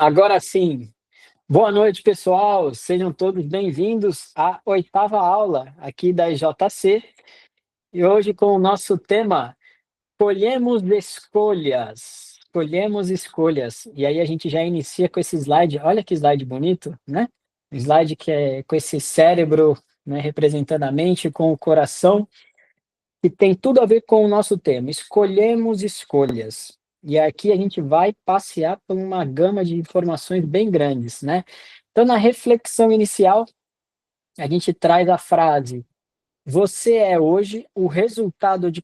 Agora sim. Boa noite, pessoal. Sejam todos bem-vindos à oitava aula aqui da IJC. E hoje com o nosso tema Colhemos escolhas. Colhemos escolhas. E aí a gente já inicia com esse slide. Olha que slide bonito, né? Um slide que é com esse cérebro, né, representando a mente com o coração, que tem tudo a ver com o nosso tema. Escolhemos escolhas. E aqui a gente vai passear por uma gama de informações bem grandes, né? Então, na reflexão inicial, a gente traz a frase: você é hoje o resultado de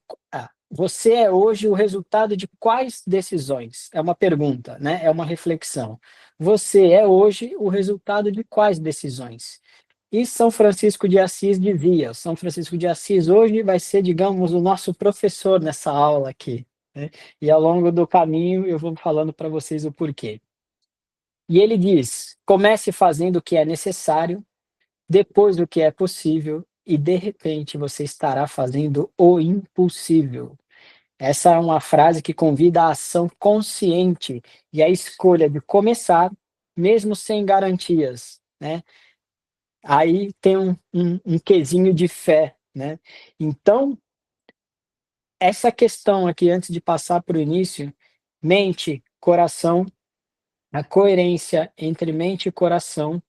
você é hoje o resultado de quais decisões? É uma pergunta, né? É uma reflexão. Você é hoje o resultado de quais decisões? E São Francisco de Assis dizia, São Francisco de Assis hoje vai ser, digamos, o nosso professor nessa aula aqui, né? E ao longo do caminho eu vou falando para vocês o porquê. E ele diz: comece fazendo o que é necessário, depois do que é possível, e de repente você estará fazendo o impossível. Essa é uma frase que convida a ação consciente e a escolha de começar, mesmo sem garantias, né? Aí tem um quesinho de fé, né? Então, essa questão aqui, antes de passar para o início, mente, coração, a coerência entre mente e coração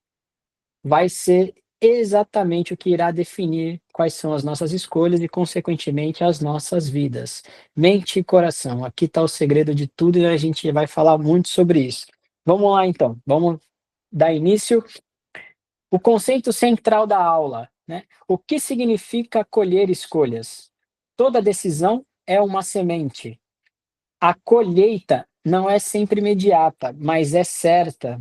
vai ser exatamente o que irá definir quais são as nossas escolhas e, consequentemente, as nossas vidas. Mente e coração, aqui está o segredo de tudo e a gente vai falar muito sobre isso. Vamos lá, então, vamos dar início. O conceito central da aula, né? O que significa colher escolhas? Toda decisão é uma semente. A colheita não é sempre imediata, mas é certa.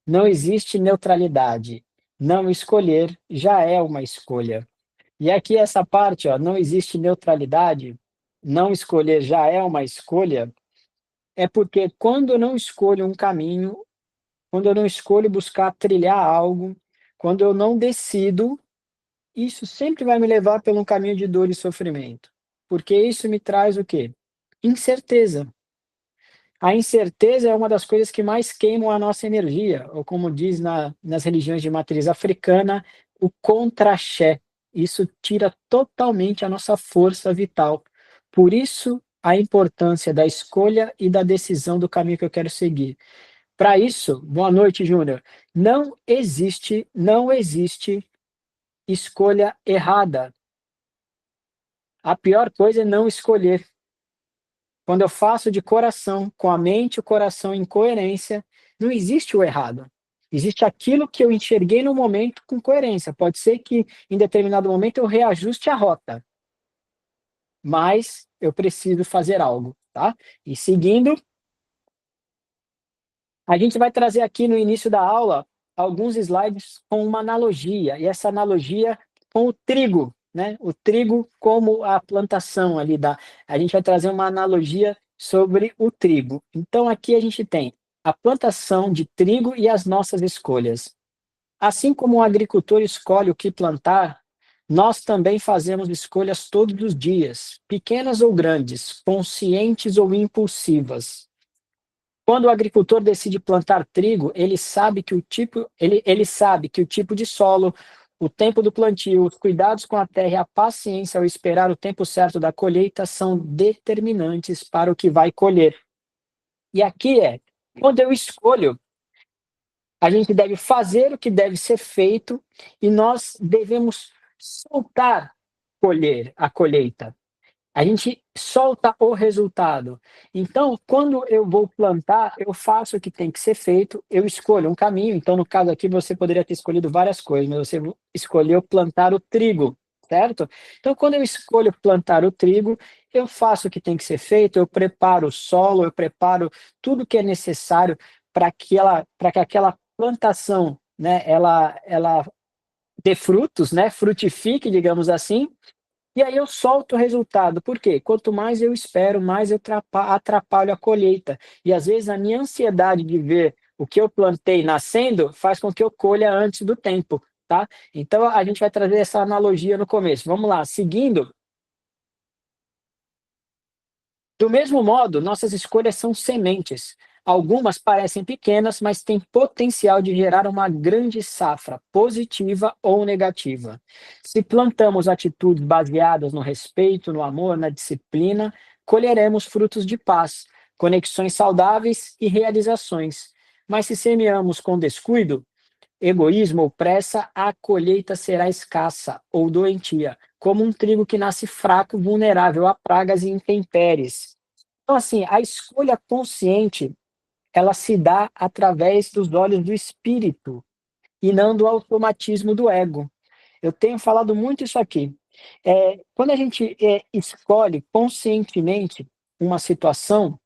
Não existe neutralidade. Não escolher já é uma escolha. E aqui essa parte, ó, não existe neutralidade, não escolher já é uma escolha, é porque quando eu não escolho um caminho, quando eu não escolho buscar trilhar algo, quando eu não decido, isso sempre vai me levar pelo um caminho de dor e sofrimento. Porque isso me traz o quê? Incerteza. A incerteza é uma das coisas que mais queimam a nossa energia, ou como diz nas religiões de matriz africana, o contra-axé. Isso tira totalmente a nossa força vital. Por isso, a importância da escolha e da decisão do caminho que eu quero seguir. Para isso, boa noite, Júnior. Não existe escolha errada. A pior coisa é não escolher. Quando eu faço de coração, com a mente e o coração em coerência, não existe o errado. Existe aquilo que eu enxerguei no momento com coerência. Pode ser que em determinado momento eu reajuste a rota, mas eu preciso fazer algo, tá? E seguindo, a gente vai trazer aqui no início da aula alguns slides com uma analogia, e essa analogia com o trigo, né? O trigo como a plantação ali da. A gente vai trazer uma analogia sobre o trigo. Então aqui a gente tem a plantação de trigo e as nossas escolhas. Assim como o agricultor escolhe o que plantar, nós também fazemos escolhas todos os dias, pequenas ou grandes, conscientes ou impulsivas. Quando o agricultor decide plantar trigo, ele sabe que o tipo de solo, o tempo do plantio, os cuidados com a terra e a paciência ao esperar o tempo certo da colheita são determinantes para o que vai colher. E aqui quando eu escolho, a gente deve fazer o que deve ser feito e nós devemos soltar colher a colheita. A gente solta o resultado. Então, quando eu vou plantar, eu faço o que tem que ser feito, eu escolho um caminho. Então, no caso aqui, você poderia ter escolhido várias coisas, mas você escolheu plantar o trigo, certo? Então, quando eu escolho plantar o trigo, eu faço o que tem que ser feito, eu preparo o solo, eu preparo tudo que é necessário para que aquela plantação, né, ela dê frutos, né, frutifique, digamos assim, e aí eu solto o resultado. Por quê? Quanto mais eu espero, mais eu atrapalho a colheita. E às vezes a minha ansiedade de ver o que eu plantei nascendo faz com que eu colha antes do tempo, tá? Então a gente vai trazer essa analogia no começo. Vamos lá, seguindo. Do mesmo modo, nossas escolhas são sementes. Algumas parecem pequenas, mas têm potencial de gerar uma grande safra, positiva ou negativa. Se plantamos atitudes baseadas no respeito, no amor, na disciplina, colheremos frutos de paz, conexões saudáveis e realizações. Mas se semeamos com descuido, egoísmo ou pressa, a colheita será escassa ou doentia, como um trigo que nasce fraco, vulnerável a pragas e intempéries. Então, assim, a escolha consciente, ela se dá através dos olhos do espírito e não do automatismo do ego. Eu tenho falado muito isso aqui. Quando a gente escolhe conscientemente uma situação,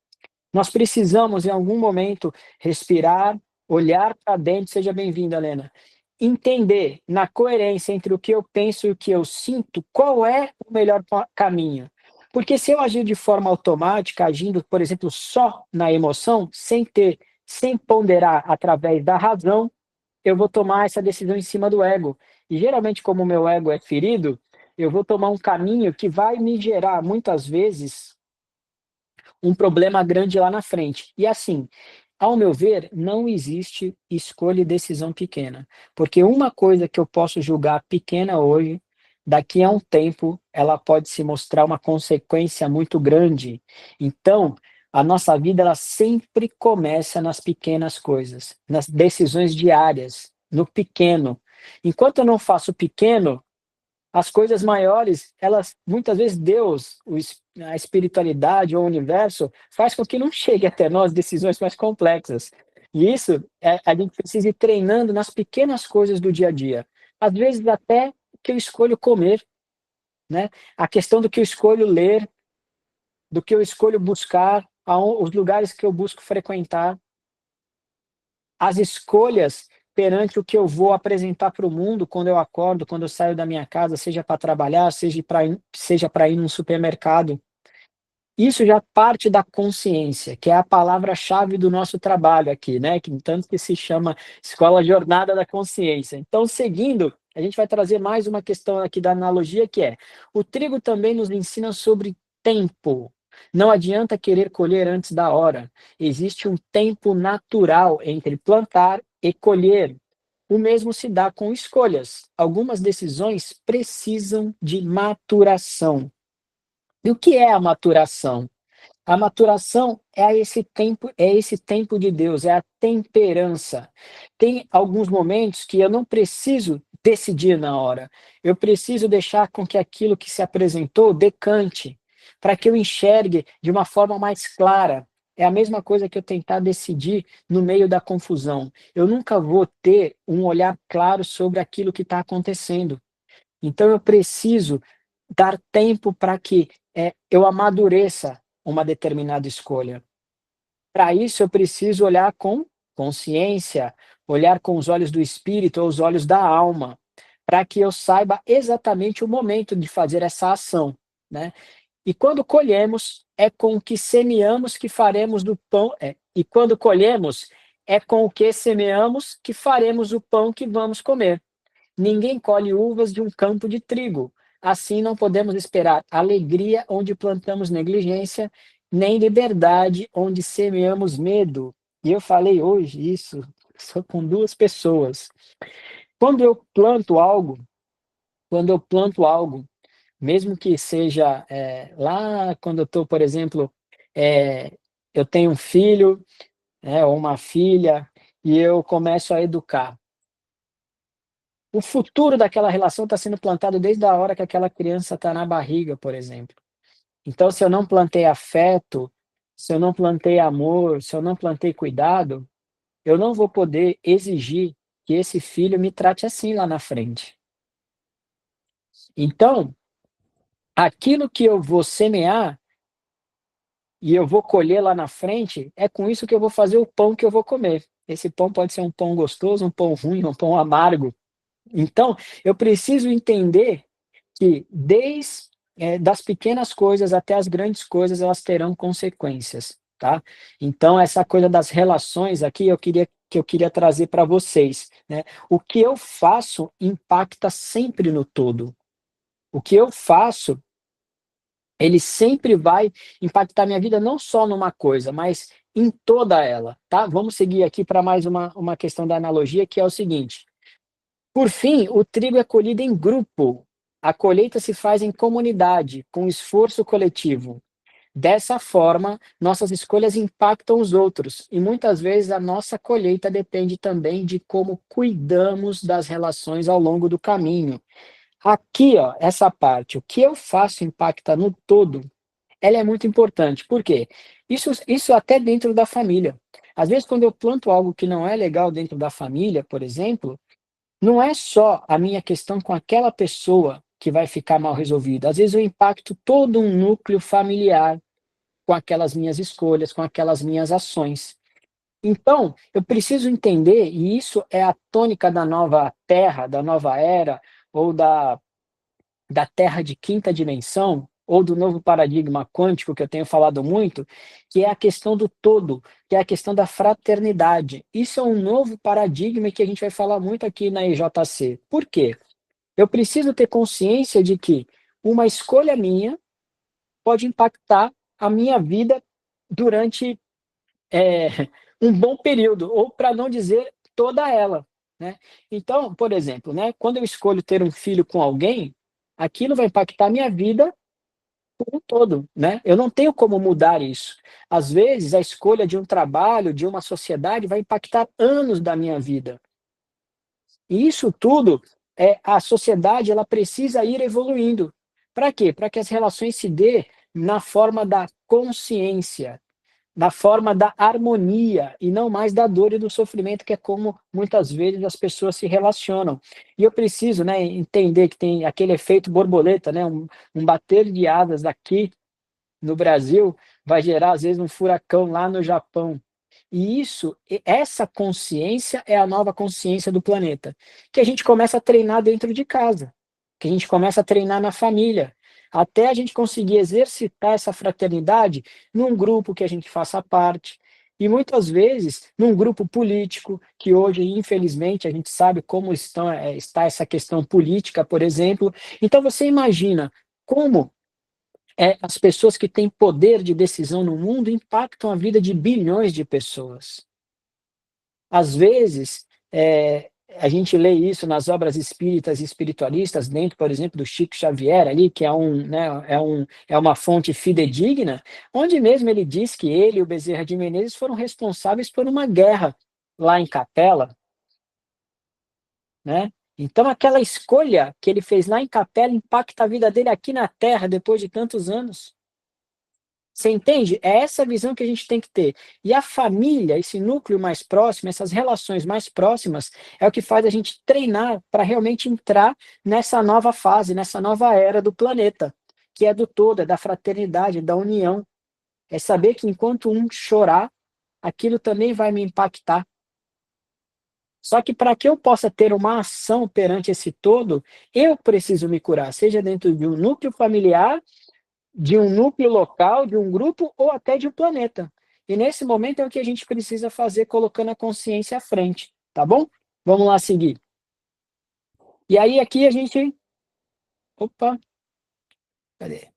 nós precisamos, em algum momento, respirar, olhar para dentro. Seja bem-vinda, Helena. Entender, na coerência entre o que eu penso e o que eu sinto, qual é o melhor caminho. Porque se eu agir de forma automática, agindo, por exemplo, só na emoção, sem ponderar através da razão, eu vou tomar essa decisão em cima do ego. E geralmente, como o meu ego é ferido, eu vou tomar um caminho que vai me gerar, muitas vezes, um problema grande lá na frente. E assim, ao meu ver, não existe escolha e decisão pequena, porque uma coisa que eu posso julgar pequena hoje, daqui a um tempo, ela pode se mostrar uma consequência muito grande. Então, a nossa vida ela sempre começa nas pequenas coisas, nas decisões diárias, no pequeno. Enquanto eu não faço pequeno, as coisas maiores, elas muitas vezes Deus, a espiritualidade ou o universo faz com que não chegue até nós decisões mais complexas. E isso a gente precisa ir treinando nas pequenas coisas do dia a dia. Às vezes até o que eu escolho comer, né? A questão do que eu escolho ler, do que eu escolho buscar, os lugares que eu busco frequentar, as escolhas perante o que eu vou apresentar para o mundo quando eu acordo, quando eu saio da minha casa, seja para trabalhar, seja para ir num supermercado. Isso já parte da consciência, que é a palavra-chave do nosso trabalho aqui, né? Que tanto que se chama Escola Jornada da Consciência. Então, seguindo, a gente vai trazer mais uma questão aqui da analogia, que é: o trigo também nos ensina sobre tempo. Não adianta querer colher antes da hora. Existe um tempo natural entre plantar e colher. O mesmo se dá com escolhas. Algumas decisões precisam de maturação. E o que é a maturação? A maturação é esse tempo de Deus, é a temperança. Tem alguns momentos que eu não preciso decidir na hora. Eu preciso deixar com que aquilo que se apresentou decante, para que eu enxergue de uma forma mais clara. É a mesma coisa que eu tentar decidir no meio da confusão. Eu nunca vou ter um olhar claro sobre aquilo que está acontecendo. Então eu preciso dar tempo para que eu amadureça uma determinada escolha. Para isso eu preciso olhar com consciência, olhar com os olhos do espírito ou os olhos da alma, para que eu saiba exatamente o momento de fazer essa ação, né? E quando colhemos, é com o que semeamos que faremos do pão, e quando colhemos, é com o que semeamos que faremos o pão que vamos comer. Ninguém colhe uvas de um campo de trigo. Assim não podemos esperar alegria onde plantamos negligência, nem liberdade onde semeamos medo. E eu falei hoje isso só com duas pessoas. Quando eu planto algo, quando eu planto algo, mesmo que seja lá quando eu estou, por exemplo, eu tenho um filho, ou uma filha, e eu começo a educar. O futuro daquela relação está sendo plantado desde a hora que aquela criança está na barriga, por exemplo. Então, se eu não plantei afeto, se eu não plantei amor, se eu não plantei cuidado, eu não vou poder exigir que esse filho me trate assim lá na frente. Então, aquilo que eu vou semear e eu vou colher lá na frente, é com isso que eu vou fazer o pão que eu vou comer. Esse pão pode ser um pão gostoso, um pão ruim, um pão amargo. Então, eu preciso entender que das pequenas coisas até as grandes coisas, elas terão consequências, tá? Então, essa coisa das relações aqui, eu queria trazer para vocês, né? O que eu faço impacta sempre no todo. O que eu faço, ele sempre vai impactar minha vida não só numa coisa, mas em toda ela, tá? Vamos seguir aqui para mais uma questão da analogia, que é o seguinte: por fim, o trigo é colhido em grupo. A colheita se faz em comunidade, com esforço coletivo. Dessa forma, nossas escolhas impactam os outros, e muitas vezes a nossa colheita depende também de como cuidamos das relações ao longo do caminho. Aqui, ó, essa parte, o que eu faço impacta no todo, ela é muito importante. Por quê? Isso até dentro da família. Às vezes, quando eu planto algo que não é legal dentro da família, por exemplo, não é só a minha questão com aquela pessoa que vai ficar mal resolvida. Às vezes eu impacto todo um núcleo familiar com aquelas minhas escolhas, com aquelas minhas ações. Então, eu preciso entender, e isso é a tônica da nova terra, da nova era, ou da terra de quinta dimensão, ou do novo paradigma quântico, que eu tenho falado muito, que é a questão do todo, que é a questão da fraternidade. Isso é um novo paradigma que a gente vai falar muito aqui na EJC. Por quê? Eu preciso ter consciência de que uma escolha minha pode impactar a minha vida durante um bom período, ou para não dizer toda ela, né? Então, por exemplo, né, quando eu escolho ter um filho com alguém, aquilo vai impactar a minha vida como um todo, né? Eu não tenho como mudar isso. Às vezes, a escolha de um trabalho, de uma sociedade, vai impactar anos da minha vida. E isso tudo, a sociedade ela precisa ir evoluindo. Para quê? Para que as relações se dê na forma da consciência, na forma da harmonia e não mais da dor e do sofrimento, que é como muitas vezes as pessoas se relacionam. E eu preciso, né, entender que tem aquele efeito borboleta, né, um bater de asas aqui no Brasil vai gerar, às vezes, um furacão lá no Japão. E isso, essa consciência é a nova consciência do planeta, que a gente começa a treinar dentro de casa, que a gente começa a treinar na família, até a gente conseguir exercitar essa fraternidade num grupo que a gente faça parte, e muitas vezes num grupo político, que hoje, infelizmente, a gente sabe como está essa questão política, por exemplo. Então, você imagina como as pessoas que têm poder de decisão no mundo impactam a vida de bilhões de pessoas. Às vezes, a gente lê isso nas obras espíritas e espiritualistas, dentro, por exemplo, do Chico Xavier, ali, que né, é uma fonte fidedigna, onde mesmo ele diz que ele e o Bezerra de Menezes foram responsáveis por uma guerra lá em Capela, né? Então, aquela escolha que ele fez lá em Capela impacta a vida dele aqui na Terra depois de tantos anos. Você entende? É essa visão que a gente tem que ter. E a família, esse núcleo mais próximo, essas relações mais próximas, é o que faz a gente treinar para realmente entrar nessa nova fase, nessa nova era do planeta, que é do todo, é da fraternidade, da união. É saber que enquanto um chorar, aquilo também vai me impactar. Só que para que eu possa ter uma ação perante esse todo, eu preciso me curar, seja dentro de um núcleo familiar, de um núcleo local, de um grupo ou até de um planeta. E nesse momento é o que a gente precisa fazer colocando a consciência à frente, tá bom? Vamos lá seguir. E aí aqui a gente, opa, cadê?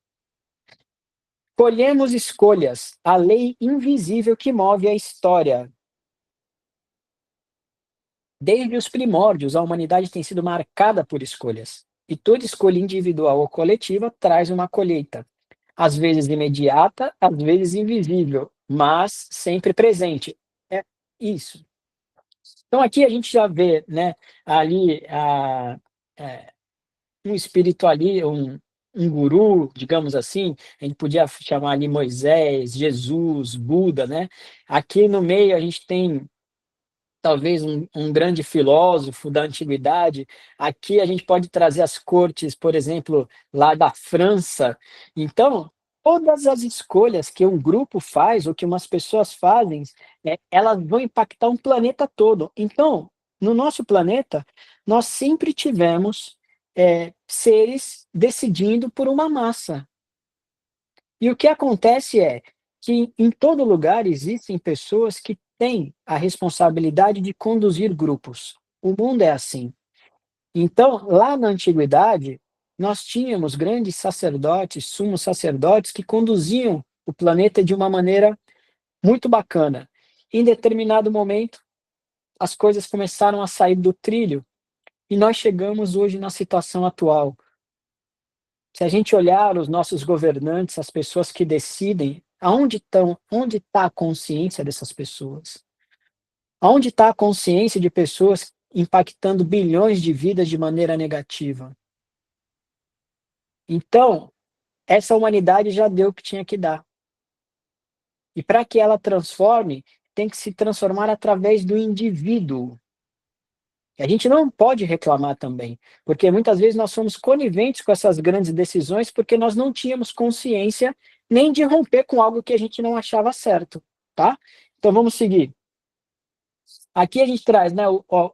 Colhemos escolhas, a lei invisível que move a história. Desde os primórdios, a humanidade tem sido marcada por escolhas. E toda escolha individual ou coletiva traz uma colheita. Às vezes imediata, às vezes invisível, mas sempre presente. É isso. Então aqui a gente já vê, né, ali é, um espírito ali, um guru, digamos assim, a gente podia chamar ali Moisés, Jesus, Buda, né? Aqui no meio a gente tem talvez um grande filósofo da antiguidade. Aqui a gente pode trazer as cortes, por exemplo, lá da França. Então, todas as escolhas que um grupo faz ou que umas pessoas fazem, elas vão impactar um planeta todo. Então, no nosso planeta, nós sempre tivemos seres decidindo por uma massa. E o que acontece é que em todo lugar existem pessoas que têm a responsabilidade de conduzir grupos. O mundo é assim. Então, lá na antiguidade, nós tínhamos grandes sacerdotes, sumos sacerdotes, que conduziam o planeta de uma maneira muito bacana. Em determinado momento, as coisas começaram a sair do trilho e nós chegamos hoje na situação atual. Se a gente olhar os nossos governantes, as pessoas que decidem, onde está a consciência dessas pessoas? Aonde está a consciência de pessoas impactando bilhões de vidas de maneira negativa? Então, essa humanidade já deu o que tinha que dar. E para que ela transforme, tem que se transformar através do indivíduo. E a gente não pode reclamar também, porque muitas vezes nós somos coniventes com essas grandes decisões porque nós não tínhamos consciência nem de romper com algo que a gente não achava certo, tá? Então vamos seguir. Aqui a gente traz, né,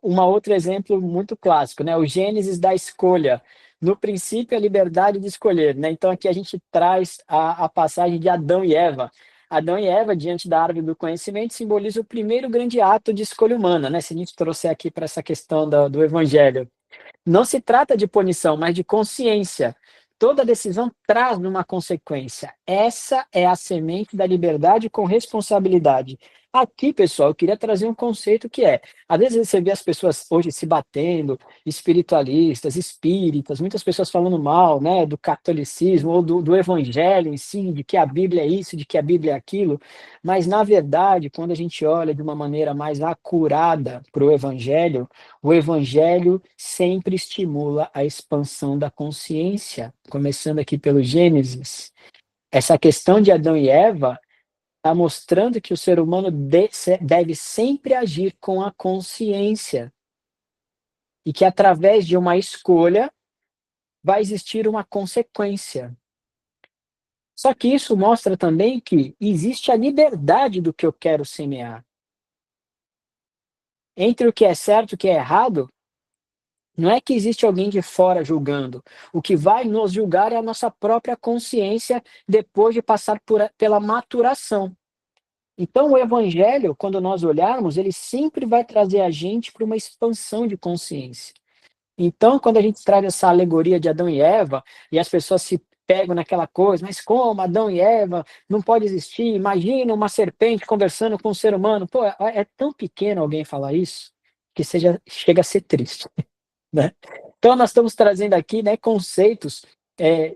uma outro exemplo muito clássico, né, o Gênesis da escolha. No princípio, a liberdade de escolher, né? Então aqui a gente traz a passagem de Adão e Eva. Adão e Eva, diante da árvore do conhecimento, simboliza o primeiro grande ato de escolha humana, né? Se a gente trouxer aqui para essa questão do evangelho. Não se trata de punição, mas de consciência. Toda decisão traz uma consequência. Essa é a semente da liberdade com responsabilidade. Aqui, pessoal, eu queria trazer um conceito que é, às vezes você vê as pessoas hoje se batendo, espiritualistas, espíritas, muitas pessoas falando mal, né, do catolicismo ou do evangelho em si, de que a Bíblia é isso, de que a Bíblia é aquilo, mas na verdade, quando a gente olha de uma maneira mais acurada para o evangelho sempre estimula a expansão da consciência, começando aqui pelo Gênesis. Essa questão de Adão e Eva está mostrando que o ser humano deve sempre agir com a consciência e que através de uma escolha vai existir uma consequência. Só que isso mostra também que existe a liberdade do que eu quero semear. Entre o que é certo e o que é errado, não é que existe alguém de fora julgando. O que vai nos julgar é a nossa própria consciência depois de passar pela maturação. Então, o evangelho, quando nós olharmos, ele sempre vai trazer a gente para uma expansão de consciência. Então, quando a gente traz essa alegoria de Adão e Eva, e as pessoas se pegam naquela coisa, mas como Adão e Eva não pode existir? Imagina uma serpente conversando com um ser humano. Pô, é tão pequeno alguém falar isso que chega a ser triste. Né? Então, nós estamos trazendo aqui, né, conceitos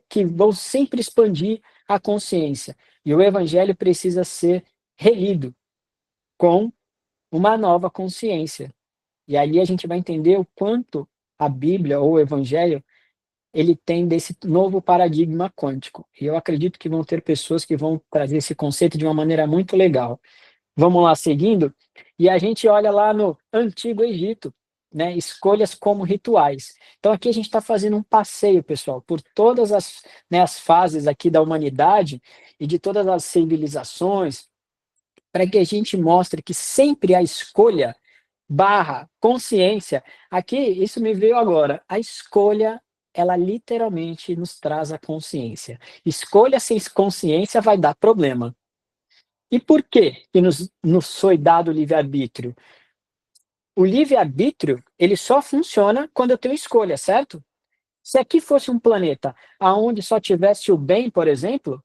que vão sempre expandir a consciência. E o evangelho precisa ser relido com uma nova consciência. E ali a gente vai entender o quanto a Bíblia ou o evangelho ele tem desse novo paradigma quântico. E eu acredito que vão ter pessoas que vão trazer esse conceito de uma maneira muito legal. Vamos lá, seguindo, e a gente olha lá no Antigo Egito, né, escolhas como rituais. Então aqui a gente está fazendo um passeio, pessoal, por todas né, as fases aqui da humanidade e de todas as civilizações, para que a gente mostre que sempre a escolha barra consciência, aqui isso me veio agora, a escolha ela literalmente nos traz a consciência. Escolha sem consciência vai dar problema. E por que nos foi dado o livre-arbítrio? O livre-arbítrio, ele só funciona quando eu tenho escolha, certo? Se aqui fosse um planeta onde só tivesse o bem, por exemplo,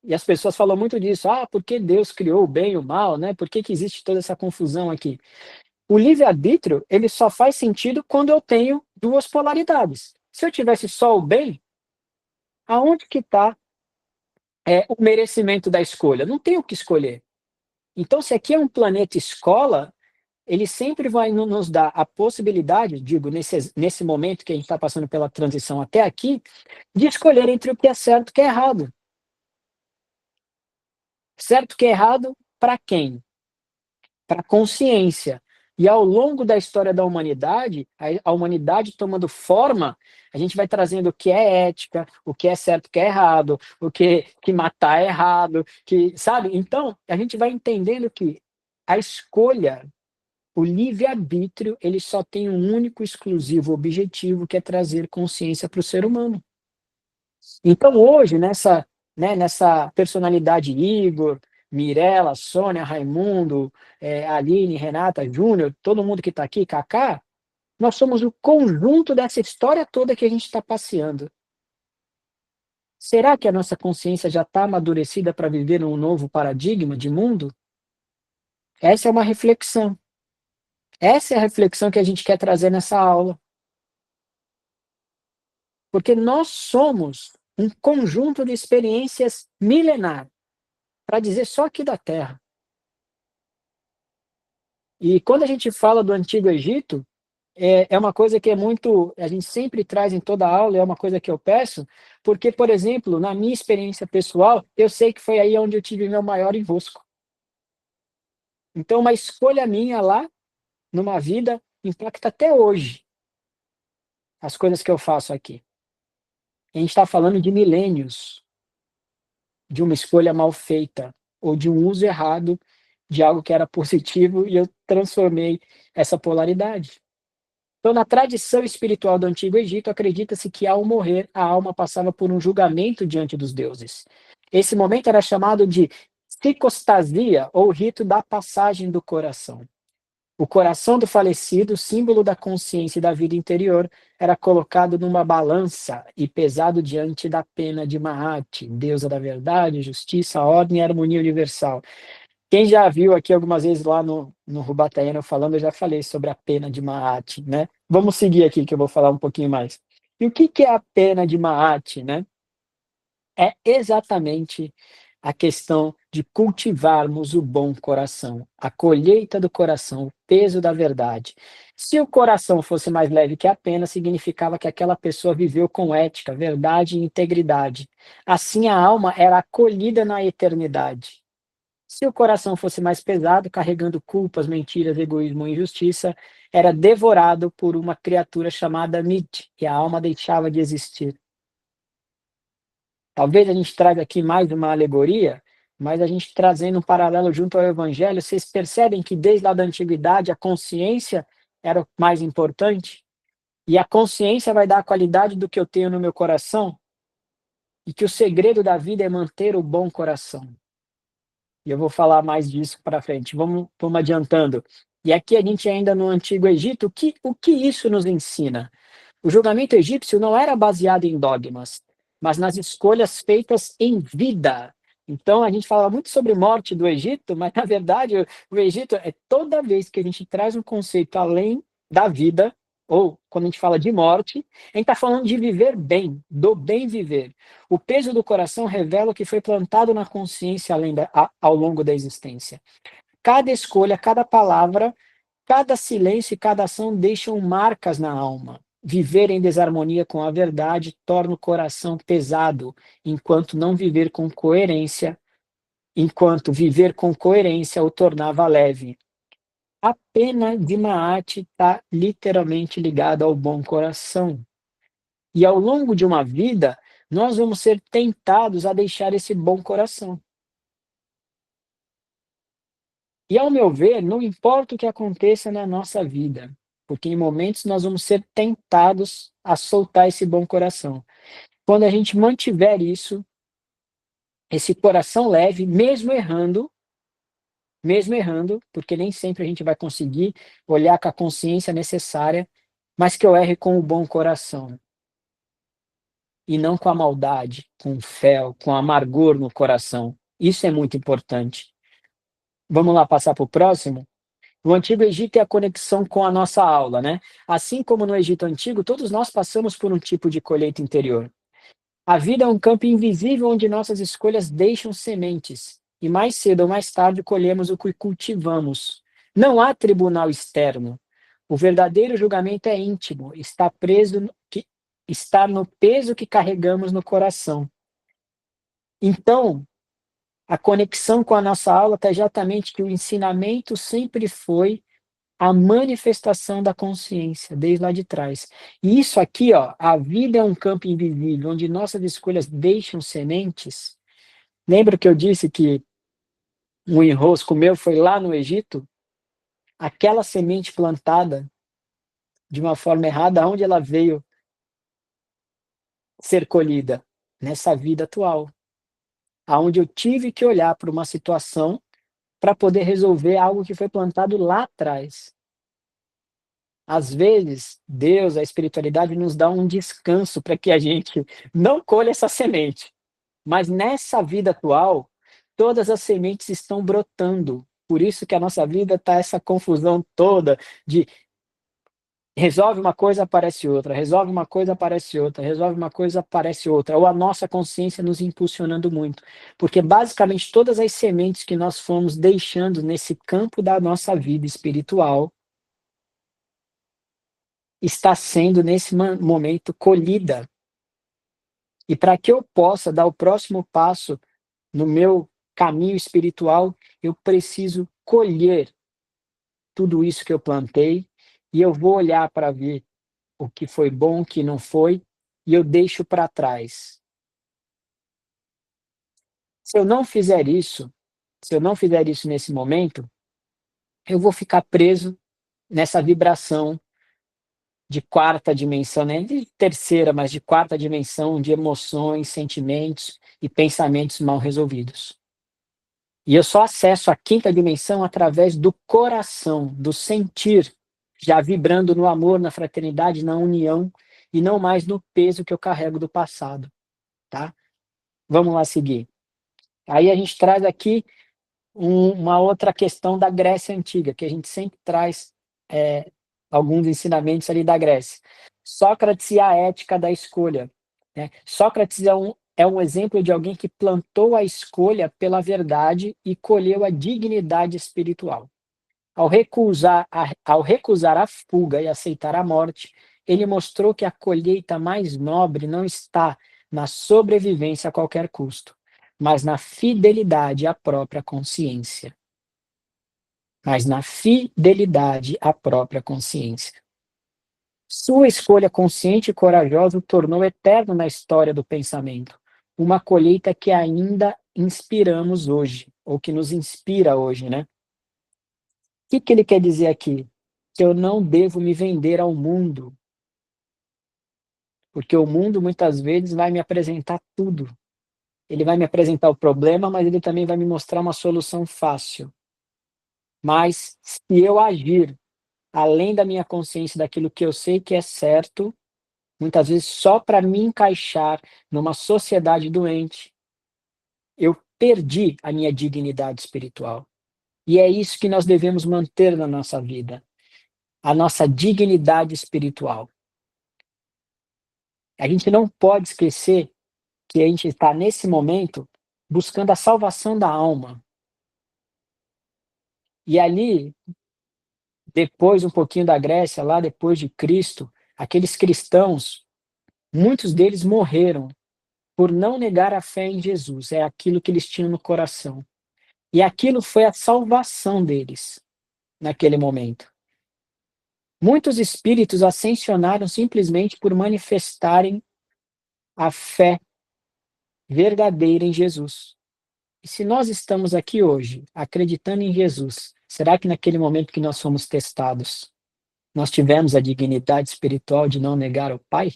e as pessoas falam muito disso, por que Deus criou o bem e o mal, né? Por que existe toda essa confusão aqui? O livre-arbítrio, ele só faz sentido quando eu tenho duas polaridades. Se eu tivesse só o bem, aonde que está o merecimento da escolha? Não tenho o que escolher. Então, se aqui é um planeta escola, ele sempre vai nos dar a possibilidade, digo, nesse momento que a gente está passando pela transição até aqui, de escolher entre o que é certo e o que é errado. Certo e o que é errado para quem? Para a consciência. E ao longo da história da humanidade, a humanidade tomando forma, a gente vai trazendo o que é ética, o que é certo, o que é errado, que matar é errado, sabe? Então, a gente vai entendendo que a escolha, o livre-arbítrio, ele só tem um único, exclusivo objetivo, que é trazer consciência para o ser humano. Então, hoje, nessa personalidade Igor, Mirella, Sônia, Raimundo, Aline, Renata, Júnior, todo mundo que está aqui, Kaká, nós somos o conjunto dessa história toda que a gente está passeando. Será que a nossa consciência já está amadurecida para viver um novo paradigma de mundo? Essa é uma reflexão. Essa é a reflexão que a gente quer trazer nessa aula. Porque nós somos um conjunto de experiências milenar, para dizer só aqui da Terra. E quando a gente fala do Antigo Egito, é uma coisa que é muito, a gente sempre traz em toda aula, é uma coisa que eu peço, porque, por exemplo, na minha experiência pessoal, eu sei que foi aí onde eu tive meu maior enrosco. Então, uma escolha minha lá, numa vida, impacta até hoje as coisas que eu faço aqui. A gente está falando de milênios, de uma escolha mal feita, ou de um uso errado de algo que era positivo e eu transformei essa polaridade. Então, na tradição espiritual do Antigo Egito, acredita-se que ao morrer, a alma passava por um julgamento diante dos deuses. Esse momento era chamado de psicostasia, ou rito da passagem do coração. O coração do falecido, símbolo da consciência e da vida interior, era colocado numa balança e pesado diante da pena de Maat, deusa da verdade, justiça, ordem e harmonia universal. Quem já viu aqui algumas vezes lá no Rubatalhano falando, eu já falei sobre a pena de Maat, né? Vamos seguir aqui que eu vou falar um pouquinho mais. E o que é a pena de Maat, né? É exatamente a questão de cultivarmos o bom coração, a colheita do coração, o peso da verdade. Se o coração fosse mais leve que a pena, significava que aquela pessoa viveu com ética, verdade e integridade. Assim, a alma era acolhida na eternidade. Se o coração fosse mais pesado, carregando culpas, mentiras, egoísmo e injustiça, era devorado por uma criatura chamada Mit, e a alma deixava de existir. Talvez a gente traga aqui mais uma alegoria, mas a gente trazendo um paralelo junto ao Evangelho, vocês percebem que desde lá da antiguidade a consciência era o mais importante? E a consciência vai dar a qualidade do que eu tenho no meu coração? E que o segredo da vida é manter o bom coração. E eu vou falar mais disso para frente. Vamos adiantando. E aqui a gente ainda no Antigo Egito, o que isso nos ensina? O julgamento egípcio não era baseado em dogmas, mas nas escolhas feitas em vida. Então, a gente fala muito sobre morte do Egito, mas, na verdade, o Egito é toda vez que a gente traz um conceito além da vida, ou quando a gente fala de morte, a gente está falando de viver bem, do bem viver. O peso do coração revela o que foi plantado na consciência ao longo da existência. Cada escolha, cada palavra, cada silêncio e cada ação deixam marcas na alma. Viver em desarmonia com a verdade torna o coração pesado, enquanto viver com coerência o tornava leve. A pena de Maat está literalmente ligada ao bom coração. E ao longo de uma vida, nós vamos ser tentados a deixar esse bom coração. E, ao meu ver, não importa o que aconteça na nossa vida, porque em momentos nós vamos ser tentados a soltar esse bom coração. Quando a gente mantiver isso, esse coração leve, mesmo errando, porque nem sempre a gente vai conseguir olhar com a consciência necessária, mas que eu erre com o bom coração, e não com a maldade, com o fel, com amargor no coração. Isso é muito importante. Vamos lá passar para o próximo? O Antigo Egito é a conexão com a nossa aula, né? Assim como no Egito Antigo, todos nós passamos por um tipo de colheita interior. A vida é um campo invisível onde nossas escolhas deixam sementes, e mais cedo ou mais tarde colhemos o que cultivamos. Não há tribunal externo. O verdadeiro julgamento é íntimo, está no peso que carregamos no coração. Então, a conexão com a nossa aula está exatamente que o ensinamento sempre foi a manifestação da consciência, desde lá de trás. E isso aqui, ó, a vida é um campo invisível, onde nossas escolhas deixam sementes. Lembra que eu disse que o enrosco meu foi lá no Egito? Aquela semente plantada de uma forma errada, onde ela veio ser colhida? Nessa vida atual, aonde eu tive que olhar para uma situação para poder resolver algo que foi plantado lá atrás. Às vezes, Deus, a espiritualidade, nos dá um descanso para que a gente não colha essa semente. Mas nessa vida atual, todas as sementes estão brotando. Por isso que a nossa vida está essa confusão toda de resolve uma coisa, aparece outra, resolve uma coisa, aparece outra, resolve uma coisa, aparece outra, ou a nossa consciência nos impulsionando muito. Porque basicamente todas as sementes que nós fomos deixando nesse campo da nossa vida espiritual está sendo nesse momento colhida. E para que eu possa dar o próximo passo no meu caminho espiritual, eu preciso colher tudo isso que eu plantei, e eu vou olhar para ver o que foi bom, o que não foi, e eu deixo para trás. Se eu não fizer isso, se eu não fizer isso nesse momento, eu vou ficar preso nessa vibração de quarta dimensão, nem de terceira, mas de quarta dimensão, de emoções, sentimentos e pensamentos mal resolvidos. E eu só acesso a quinta dimensão através do coração, do sentir, já vibrando no amor, na fraternidade, na união, e não mais no peso que eu carrego do passado, tá? Vamos lá seguir. Aí a gente traz aqui uma outra questão da Grécia Antiga, que a gente sempre traz alguns ensinamentos ali da Grécia. Sócrates e a ética da escolha, né? Sócrates é um exemplo de alguém que plantou a escolha pela verdade e colheu a dignidade espiritual. Ao recusar a fuga e aceitar a morte, ele mostrou que a colheita mais nobre não está na sobrevivência a qualquer custo, mas na fidelidade à própria consciência. Mas na fidelidade à própria consciência. Sua escolha consciente e corajosa o tornou eterno na história do pensamento, uma colheita que ainda inspiramos hoje, ou que nos inspira hoje, né? O que ele quer dizer aqui? Que eu não devo me vender ao mundo, porque o mundo muitas vezes vai me apresentar tudo. Ele vai me apresentar o problema, mas ele também vai me mostrar uma solução fácil. Mas se eu agir além da minha consciência, daquilo que eu sei que é certo, muitas vezes só para me encaixar numa sociedade doente, eu perdi a minha dignidade espiritual. E é isso que nós devemos manter na nossa vida, a nossa dignidade espiritual. A gente não pode esquecer que a gente está, nesse momento, buscando a salvação da alma. E ali, depois um pouquinho da Grécia, lá depois de Cristo, aqueles cristãos, muitos deles morreram por não negar a fé em Jesus, é aquilo que eles tinham no coração. E aquilo foi a salvação deles, naquele momento. Muitos espíritos ascensionaram simplesmente por manifestarem a fé verdadeira em Jesus. E se nós estamos aqui hoje, acreditando em Jesus, será que naquele momento que nós fomos testados, nós tivemos a dignidade espiritual de não negar o Pai?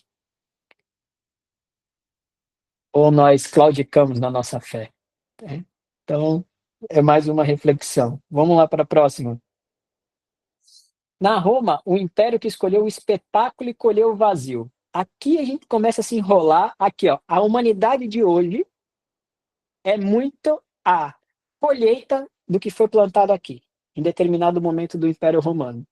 Ou nós claudicamos na nossa fé? É. Então, é mais uma reflexão. Vamos lá para a próxima. Na Roma, o império que escolheu o espetáculo e colheu o vazio. Aqui a gente começa a se enrolar. Aqui, ó, a humanidade de hoje é muito a colheita do que foi plantado aqui, em determinado momento do Império Romano.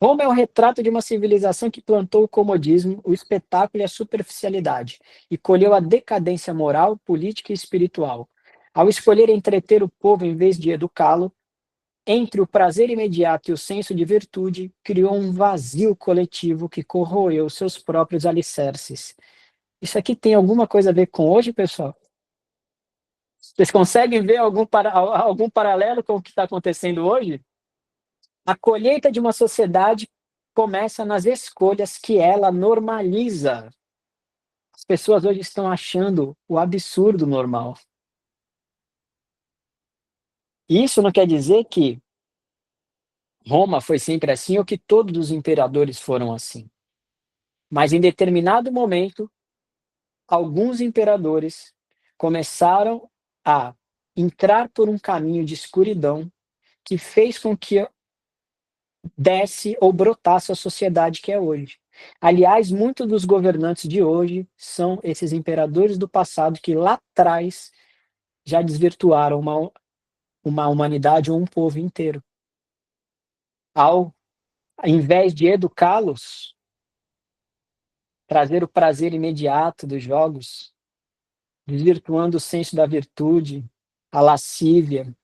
Roma é o retrato de uma civilização que plantou o comodismo, o espetáculo e a superficialidade, e colheu a decadência moral, política e espiritual. Ao escolher entreter o povo em vez de educá-lo, entre o prazer imediato e o senso de virtude, criou um vazio coletivo que corroeu seus próprios alicerces. Isso aqui tem alguma coisa a ver com hoje, pessoal? Vocês conseguem ver algum paralelo com o que está acontecendo hoje? A colheita de uma sociedade começa nas escolhas que ela normaliza. As pessoas hoje estão achando o absurdo normal. Isso não quer dizer que Roma foi sempre assim ou que todos os imperadores foram assim. Mas em determinado momento, alguns imperadores começaram a entrar por um caminho de escuridão que fez com que desse ou brotasse a sociedade que é hoje. Aliás, muitos dos governantes de hoje são esses imperadores do passado que lá atrás já desvirtuaram uma humanidade ou um povo inteiro. Ao invés de educá-los, trazer o prazer imediato dos jogos, desvirtuando o senso da virtude, a lascívia,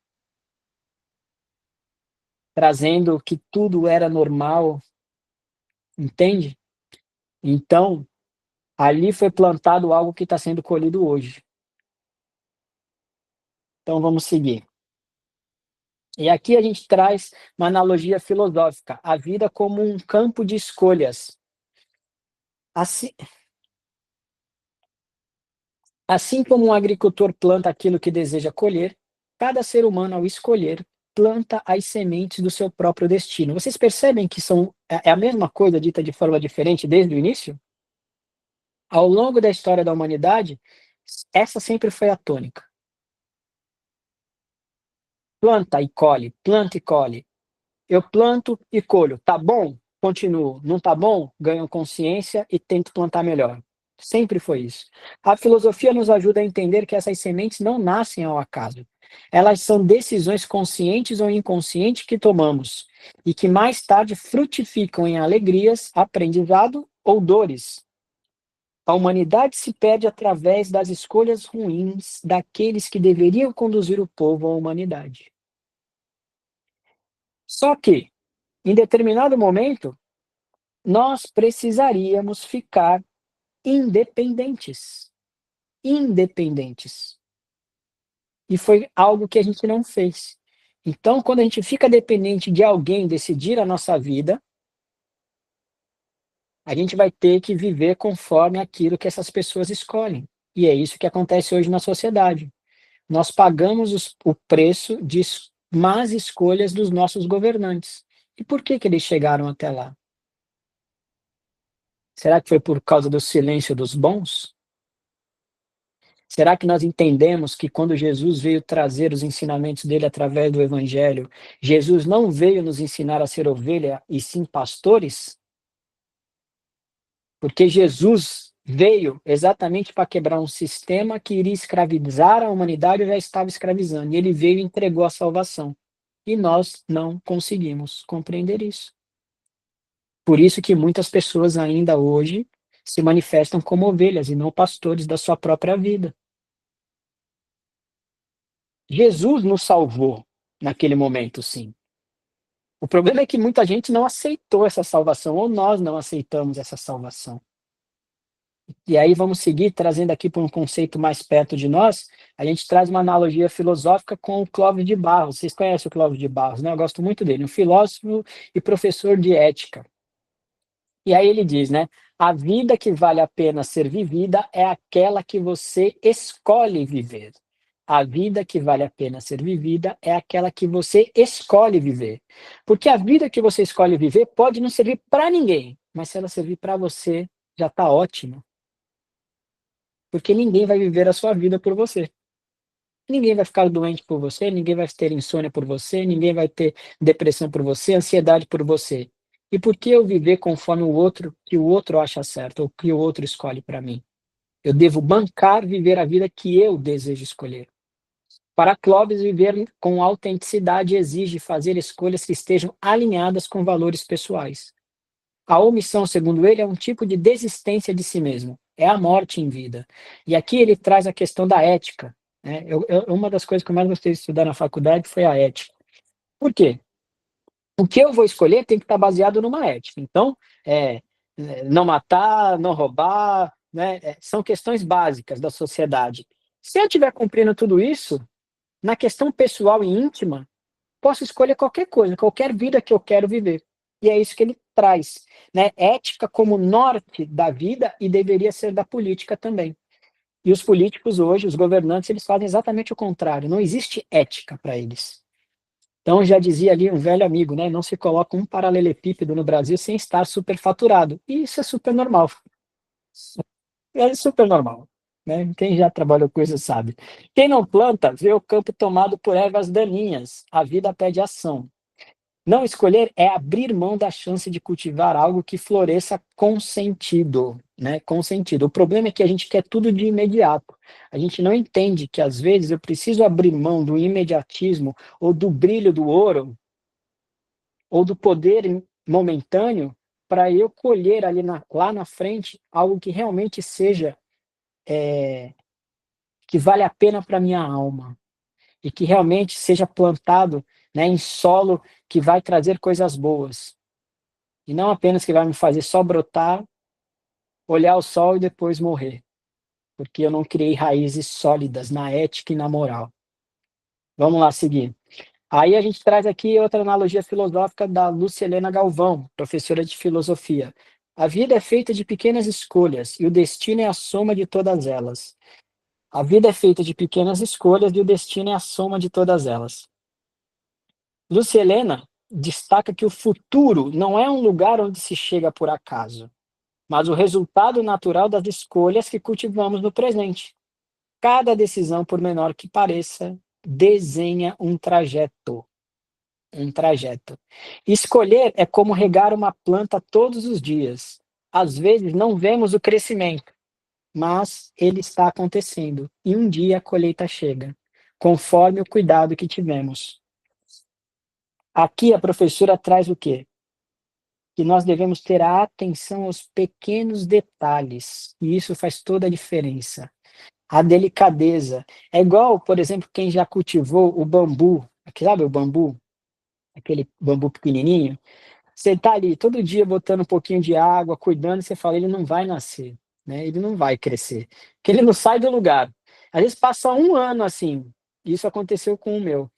trazendo que tudo era normal, entende? Então, ali foi plantado algo que está sendo colhido hoje. Então, vamos seguir. E aqui a gente traz uma analogia filosófica, a vida como um campo de escolhas. Assim, assim como um agricultor planta aquilo que deseja colher, cada ser humano, ao escolher, planta as sementes do seu próprio destino. Vocês percebem que é a mesma coisa dita de forma diferente desde o início? Ao longo da história da humanidade, essa sempre foi a tônica. Planta e colhe, planta e colhe. Eu planto e colho. Tá bom? Continuo. Não tá bom? Ganho consciência e tento plantar melhor. Sempre foi isso. A filosofia nos ajuda a entender que essas sementes não nascem ao acaso. Elas são decisões conscientes ou inconscientes que tomamos e que mais tarde frutificam em alegrias, aprendizado ou dores. A humanidade se perde através das escolhas ruins daqueles que deveriam conduzir o povo à humanidade. Só que, em determinado momento, nós precisaríamos ficar independentes. Independentes. E foi algo que a gente não fez. Então, quando a gente fica dependente de alguém decidir a nossa vida, a gente vai ter que viver conforme aquilo que essas pessoas escolhem. E é isso que acontece hoje na sociedade. Nós pagamos o preço de más escolhas dos nossos governantes. E por que que eles chegaram até lá? Será que foi por causa do silêncio dos bons? Será que nós entendemos que quando Jesus veio trazer os ensinamentos dele através do evangelho, Jesus não veio nos ensinar a ser ovelha e sim pastores? Porque Jesus veio exatamente para quebrar um sistema que iria escravizar a humanidade ou já estava escravizando. E ele veio e entregou a salvação. E nós não conseguimos compreender isso. Por isso que muitas pessoas ainda hoje se manifestam como ovelhas e não pastores da sua própria vida. Jesus nos salvou naquele momento, sim. O problema é que muita gente não aceitou essa salvação, ou nós não aceitamos essa salvação. E aí vamos seguir trazendo aqui para um conceito mais perto de nós, a gente traz uma analogia filosófica com o Clóvis de Barros. Vocês conhecem o Clóvis de Barros, né? Eu gosto muito dele, um filósofo e professor de ética. E aí ele diz, né? A vida que vale a pena ser vivida é aquela que você escolhe viver. A vida que vale a pena ser vivida é aquela que você escolhe viver. Porque a vida que você escolhe viver pode não servir para ninguém, mas se ela servir para você, já está ótimo. Porque ninguém vai viver a sua vida por você. Ninguém vai ficar doente por você, ninguém vai ter insônia por você, ninguém vai ter depressão por você, ansiedade por você. E por que eu viver conforme o outro, que o outro acha certo, ou que o outro escolhe para mim? Eu devo bancar viver a vida que eu desejo escolher. Para Clóvis, viver com autenticidade exige fazer escolhas que estejam alinhadas com valores pessoais. A omissão, segundo ele, é um tipo de desistência de si mesmo. É a morte em vida. E aqui ele traz a questão da ética. Né? Uma das coisas que eu mais gostei de estudar na faculdade foi a ética. Por quê? O que eu vou escolher tem que estar baseado numa ética. Então, não matar, não roubar, né? São questões básicas da sociedade. Se eu estiver cumprindo tudo isso, na questão pessoal e íntima, posso escolher qualquer coisa, qualquer vida que eu quero viver. E é isso que ele traz, né? Ética como norte da vida e deveria ser da política também. E os políticos hoje, os governantes, eles fazem exatamente o contrário. Não existe ética para eles. Então, já dizia ali um velho amigo, né? Não se coloca um paralelepípedo no Brasil sem estar superfaturado. E isso é super normal. É super normal. Né? Quem já trabalhou com isso sabe. Quem não planta, vê o campo tomado por ervas daninhas. A vida pede ação. Não escolher é abrir mão da chance de cultivar algo que floresça com sentido. né, com sentido. O problema é que a gente quer tudo de imediato. A gente não entende que, às vezes, eu preciso abrir mão do imediatismo ou do brilho do ouro ou do poder momentâneo para eu colher ali lá na frente algo que realmente seja, eh, que vale a pena para minha alma e que realmente seja plantado, né, em solo que vai trazer coisas boas e não apenas que vai me fazer só brotar, olhar o sol e depois morrer, porque eu não criei raízes sólidas na ética e na moral. Vamos lá seguir. Aí a gente traz aqui outra analogia filosófica da Lúcia Helena Galvão, professora de filosofia. A vida é feita de pequenas escolhas e o destino é a soma de todas elas. A vida é feita de pequenas escolhas e o destino é a soma de todas elas. Lúcia Helena destaca que o futuro não é um lugar onde se chega por acaso, mas o resultado natural das escolhas que cultivamos no presente. Cada decisão, por menor que pareça, desenha um trajeto. Um trajeto. Escolher é como regar uma planta todos os dias. Às vezes não vemos o crescimento, mas ele está acontecendo e um dia a colheita chega, conforme o cuidado que tivemos. Aqui a professora traz o quê? Que nós devemos ter a atenção aos pequenos detalhes, e isso faz toda a diferença. A delicadeza. É igual, por exemplo, quem já cultivou o bambu, sabe o bambu? Aquele bambu pequenininho. Você está ali todo dia botando um pouquinho de água, cuidando, e você fala, ele não vai nascer, né? Ele não vai crescer, porque ele não sai do lugar. Às vezes passa um ano assim, isso aconteceu com o meu.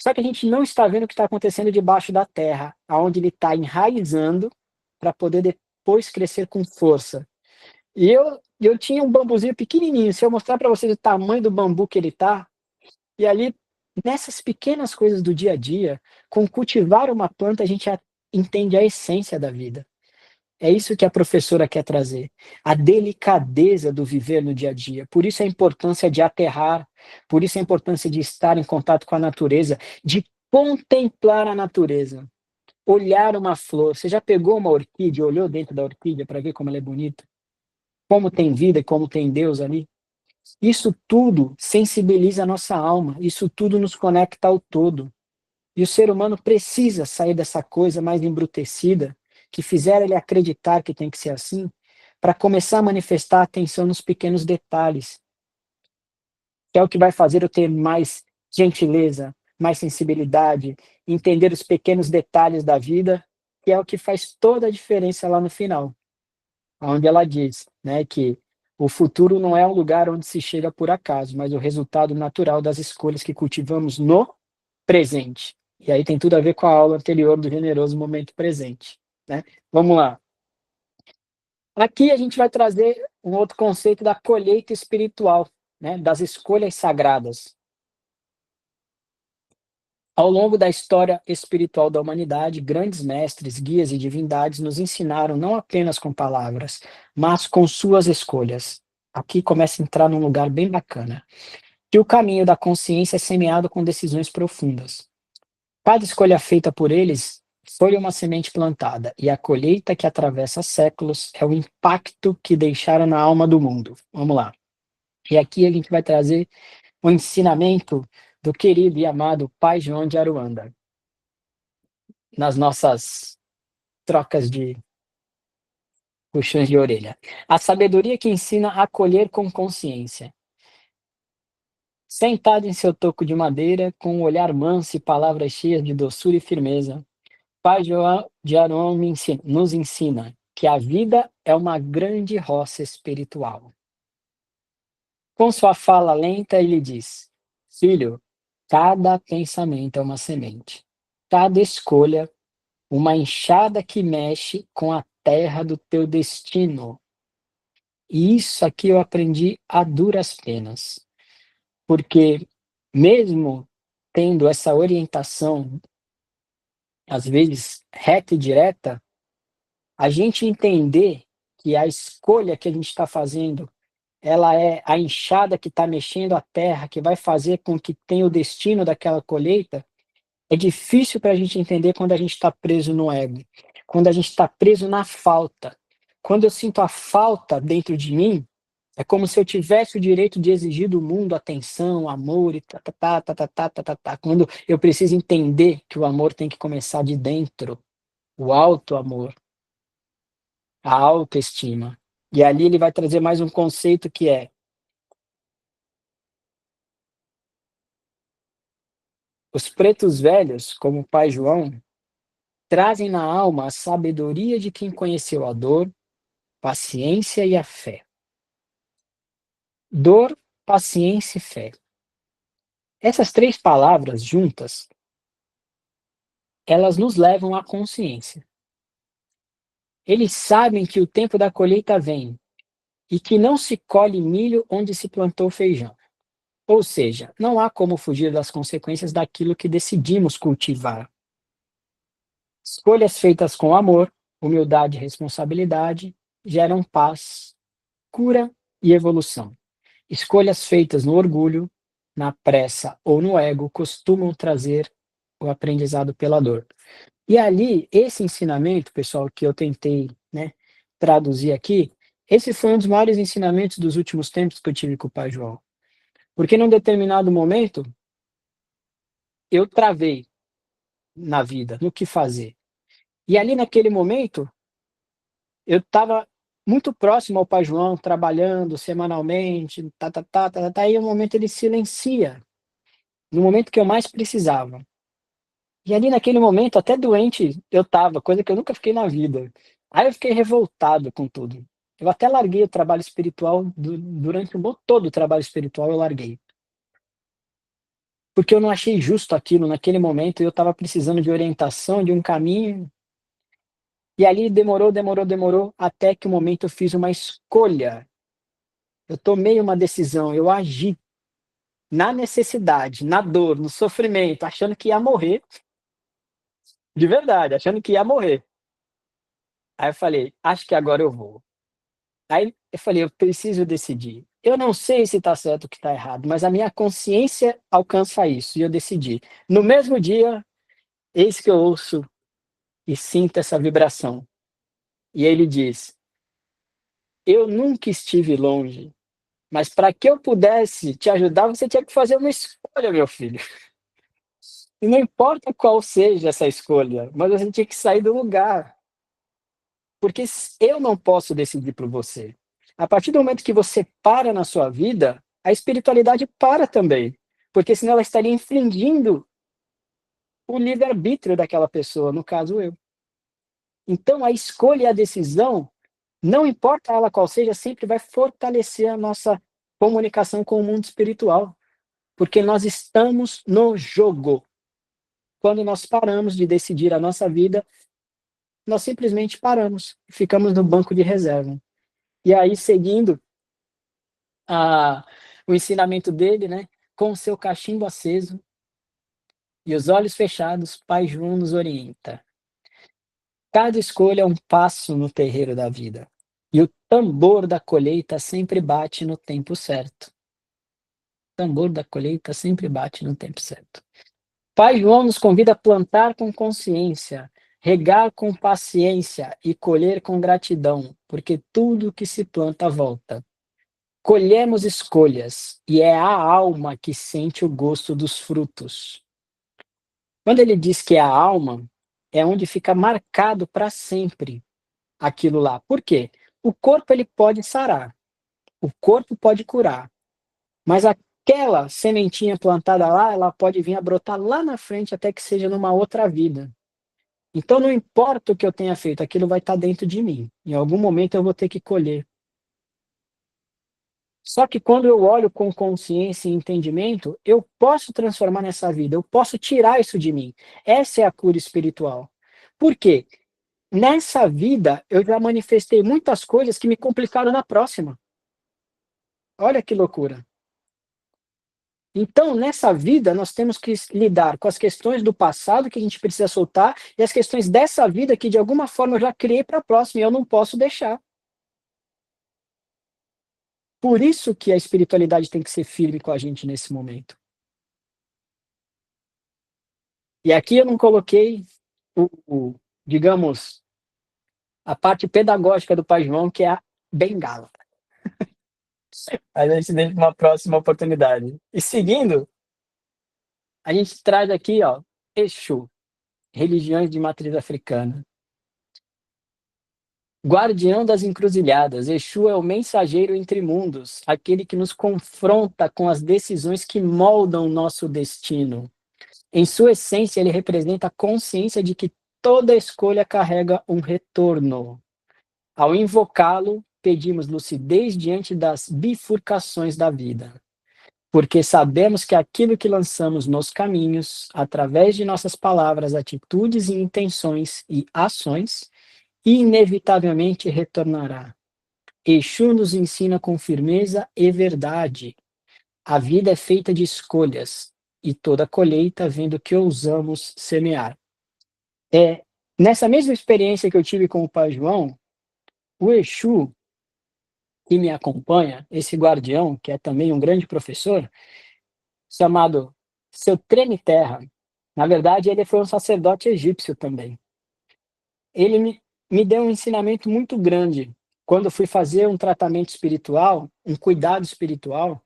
Só que a gente não está vendo o que está acontecendo debaixo da terra, aonde ele está enraizando para poder depois crescer com força. E eu tinha um bambuzinho pequenininho, se eu mostrar para vocês o tamanho do bambu que ele está, e ali, nessas pequenas coisas do dia a dia, com cultivar uma planta, a gente entende a essência da vida. É isso que a professora quer trazer, a delicadeza do viver no dia a dia. Por isso a importância de aterrar, por isso a importância de estar em contato com a natureza, de contemplar a natureza, olhar uma flor. Você já pegou uma orquídea, olhou dentro da orquídea para ver como ela é bonita? Como tem vida e como tem Deus ali? Isso tudo sensibiliza a nossa alma, isso tudo nos conecta ao todo. E o ser humano precisa sair dessa coisa mais embrutecida, que fizeram ele acreditar que tem que ser assim, para começar a manifestar atenção nos pequenos detalhes, que é o que vai fazer eu ter mais gentileza, mais sensibilidade, entender os pequenos detalhes da vida, que é o que faz toda a diferença lá no final, onde ela diz, né, que o futuro não é um lugar onde se chega por acaso, mas o resultado natural das escolhas que cultivamos no presente. E aí tem tudo a ver com a aula anterior do generoso momento presente, né? Vamos lá. Aqui a gente vai trazer um outro conceito da colheita espiritual, né? Das escolhas sagradas. Ao longo da história espiritual da humanidade, grandes mestres, guias e divindades nos ensinaram não apenas com palavras, mas com suas escolhas. Aqui começa a entrar num lugar bem bacana. Que o caminho da consciência é semeado com decisões profundas. Cada escolha feita por eles foi uma semente plantada, e a colheita que atravessa séculos é o impacto que deixaram na alma do mundo. Vamos lá. E aqui a gente vai trazer o ensinamento do querido e amado Pai João de Aruanda, nas nossas trocas de puxões de orelha. A sabedoria que ensina a colher com consciência. Sentado em seu toco de madeira, com um olhar manso e palavras cheias de doçura e firmeza, Pai João de Aron nos ensina que a vida é uma grande roça espiritual. Com sua fala lenta, ele diz: Filho, cada pensamento é uma semente, cada escolha, uma enxada que mexe com a terra do teu destino. E isso aqui eu aprendi a duras penas, porque mesmo tendo essa orientação, às vezes reta e direta, a gente entender que a escolha que a gente está fazendo, ela é a enxada que está mexendo a terra, que vai fazer com que tenha o destino daquela colheita, é difícil para a gente entender quando a gente está preso no ego, quando a gente está preso na falta, Quando eu sinto a falta dentro de mim, é como se eu tivesse o direito de exigir do mundo atenção, amor e tá, tá, tá, tá, tá, tá, tá, tá, tá. Quando eu preciso entender que o amor tem que começar de dentro, o auto-amor, a autoestima. E ali ele vai trazer mais um conceito que é: os pretos velhos, como o pai João, trazem na alma a sabedoria de quem conheceu a dor, paciência e a fé. Dor, paciência e fé. Essas três palavras juntas, elas nos levam à consciência. Eles sabem que o tempo da colheita vem e que não se colhe milho onde se plantou feijão. Ou seja, não há como fugir das consequências daquilo que decidimos cultivar. Escolhas feitas com amor, humildade e responsabilidade geram paz, cura e evolução. Escolhas feitas no orgulho, na pressa ou no ego costumam trazer o aprendizado pela dor. E ali, esse ensinamento, pessoal, que eu tentei, né, traduzir aqui, esse foi um dos maiores ensinamentos dos últimos tempos que eu tive com o Pai João. Porque num determinado momento, eu travei na vida, no que fazer. E ali naquele momento, eu estava muito próximo ao Pai João, trabalhando semanalmente, e um momento ele silencia, no momento que eu mais precisava. E ali naquele momento, até doente eu estava, coisa que eu nunca fiquei na vida. Aí eu fiquei revoltado com tudo. Eu até larguei o trabalho espiritual, durante todo o trabalho espiritual eu larguei. Porque eu não achei justo aquilo naquele momento, e eu estava precisando de orientação, de um caminho, e ali demorou, demorou, demorou, até que o momento eu fiz uma escolha. Eu tomei uma decisão, eu agi na necessidade, na dor, no sofrimento, achando que ia morrer, de verdade, achando que ia morrer. Aí eu falei: "Acho que agora eu vou". Aí eu falei: "Eu preciso decidir. Eu não sei se está certo ou que está errado, mas a minha consciência alcança isso", e eu decidi. No mesmo dia, eis que eu ouço e sinto essa vibração. E ele diz: "Eu nunca estive longe, mas para que eu pudesse te ajudar, você tinha que fazer uma escolha, meu filho. E não importa qual seja essa escolha, mas você tinha que sair do lugar, porque eu não posso decidir por você. A partir do momento que você para na sua vida, a espiritualidade para também, porque senão ela estaria infringindo o livre-arbítrio daquela pessoa, no caso eu. Então a escolha e a decisão, não importa ela qual seja, sempre vai fortalecer a nossa comunicação com o mundo espiritual, porque nós estamos no jogo. Quando nós paramos de decidir a nossa vida, nós simplesmente paramos, ficamos no banco de reserva. E aí, seguindo a, o ensinamento dele, né, com o seu cachimbo aceso e os olhos fechados, Pai João nos orienta. Cada escolha é um passo no terreiro da vida. E o tambor da colheita sempre bate no tempo certo. O tambor da colheita sempre bate no tempo certo. Pai João nos convida a plantar com consciência, regar com paciência e colher com gratidão, porque tudo que se planta volta. Colhemos escolhas, e é a alma que sente o gosto dos frutos. Quando ele diz que é a alma, é onde fica marcado para sempre aquilo lá. Por quê? O corpo ele pode sarar, o corpo pode curar, mas aquela sementinha plantada lá, ela pode vir a brotar lá na frente até que seja numa outra vida. Então não importa o que eu tenha feito, aquilo vai estar dentro de mim. Em algum momento eu vou ter que colher. Só que quando eu olho com consciência e entendimento, eu posso transformar nessa vida, eu posso tirar isso de mim. Essa é a cura espiritual. Por quê? Nessa vida eu já manifestei muitas coisas que me complicaram na próxima. Olha que loucura. Então, nessa vida, nós temos que lidar com as questões do passado que a gente precisa soltar e as questões dessa vida que de alguma forma eu já criei para a próxima e eu não posso deixar. Por isso que a espiritualidade tem que ser firme com a gente nesse momento. E aqui eu não coloquei o digamos, a parte pedagógica do Pai João, que é a bengala. Mas a gente deixa pra uma próxima oportunidade. E seguindo, a gente traz aqui, ó, Exu, religiões de matriz africana. Guardião das encruzilhadas, Exu é o mensageiro entre mundos, aquele que nos confronta com as decisões que moldam nosso destino. Em sua essência, ele representa a consciência de que toda escolha carrega um retorno. Ao invocá-lo, pedimos lucidez diante das bifurcações da vida, porque sabemos que aquilo que lançamos nos caminhos, através de nossas palavras, atitudes e intenções e ações, inevitavelmente retornará. Exu nos ensina com firmeza e verdade. A vida é feita de escolhas, e toda colheita vem do que ousamos semear. Nessa mesma experiência que eu tive com o Pai João, o Exu que me acompanha, esse guardião, que é também um grande professor, chamado Seu Treme Terra. Na verdade, ele foi um sacerdote egípcio também. Ele me deu um ensinamento muito grande quando eu fui fazer um tratamento espiritual, um cuidado espiritual,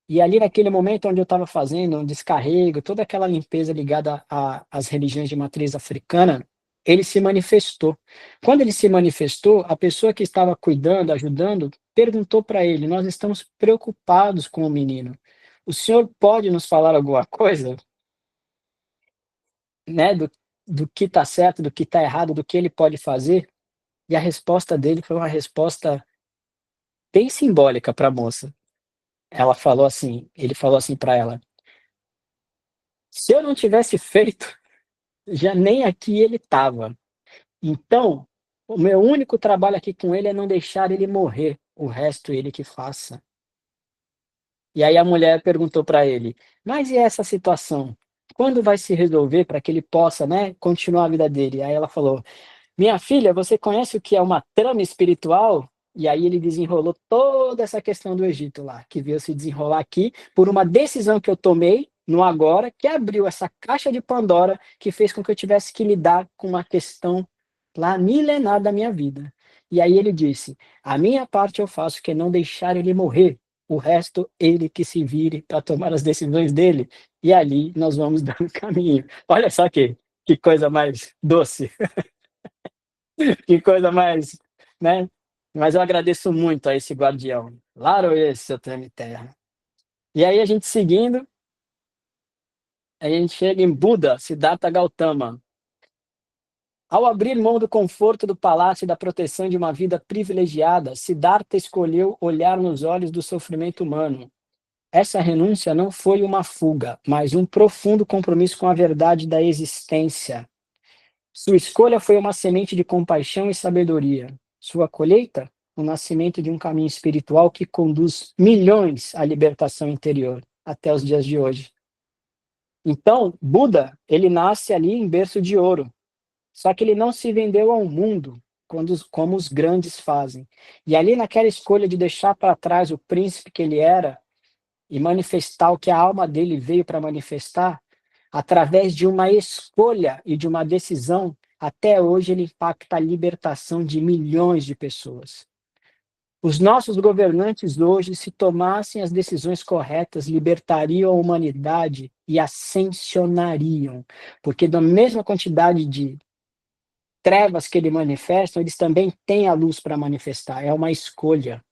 e ali naquele momento onde eu estava fazendo um descarrego, toda aquela limpeza ligada às religiões de matriz africana, ele se manifestou. Quando ele se manifestou, a pessoa que estava cuidando, ajudando, perguntou para ele: Nós estamos preocupados com o menino. O senhor pode nos falar alguma coisa, né, do que está certo, do que está errado, do que ele pode fazer? E a resposta dele foi uma resposta bem simbólica para a moça. Ele falou assim para ela: se eu não tivesse feito, já nem aqui ele estava. Então, o meu único trabalho aqui com ele é não deixar ele morrer, o resto ele que faça. E aí a mulher perguntou para ele: mas e essa situação? Quando vai se resolver para que ele possa, né, continuar a vida dele? Aí ela falou: minha filha, você conhece o que é uma trama espiritual? E aí ele desenrolou toda essa questão do Egito lá, que veio se desenrolar aqui por uma decisão que eu tomei no agora, que abriu essa caixa de Pandora, que fez com que eu tivesse que lidar com uma questão lá milenar da minha vida. E aí ele disse: a minha parte eu faço, que é não deixar ele morrer. O resto, ele que se vire para tomar as decisões dele. E ali nós vamos dando caminho. Olha só que coisa mais doce. Que coisa mais, né? Mas eu agradeço muito a esse guardião. Laroê, seu treme terra. E aí a gente seguindo, a gente chega em Buda, Siddhartha Gautama. Ao abrir mão do conforto do palácio e da proteção de uma vida privilegiada, Siddhartha escolheu olhar nos olhos do sofrimento humano. Essa renúncia não foi uma fuga, mas um profundo compromisso com a verdade da existência. Sua escolha foi uma semente de compaixão e sabedoria. Sua colheita, o nascimento de um caminho espiritual que conduz milhões à libertação interior, até os dias de hoje. Então, Buda, ele nasce ali em berço de ouro, só que ele não se vendeu ao mundo como os grandes fazem. E ali naquela escolha de deixar para trás o príncipe que ele era e manifestar o que a alma dele veio para manifestar, através de uma escolha e de uma decisão, até hoje ele impacta a libertação de milhões de pessoas. Os nossos governantes hoje, se tomassem as decisões corretas, libertariam a humanidade e ascensionariam, porque da mesma quantidade de trevas que ele manifestam, eles também têm a luz para manifestar, é uma escolha.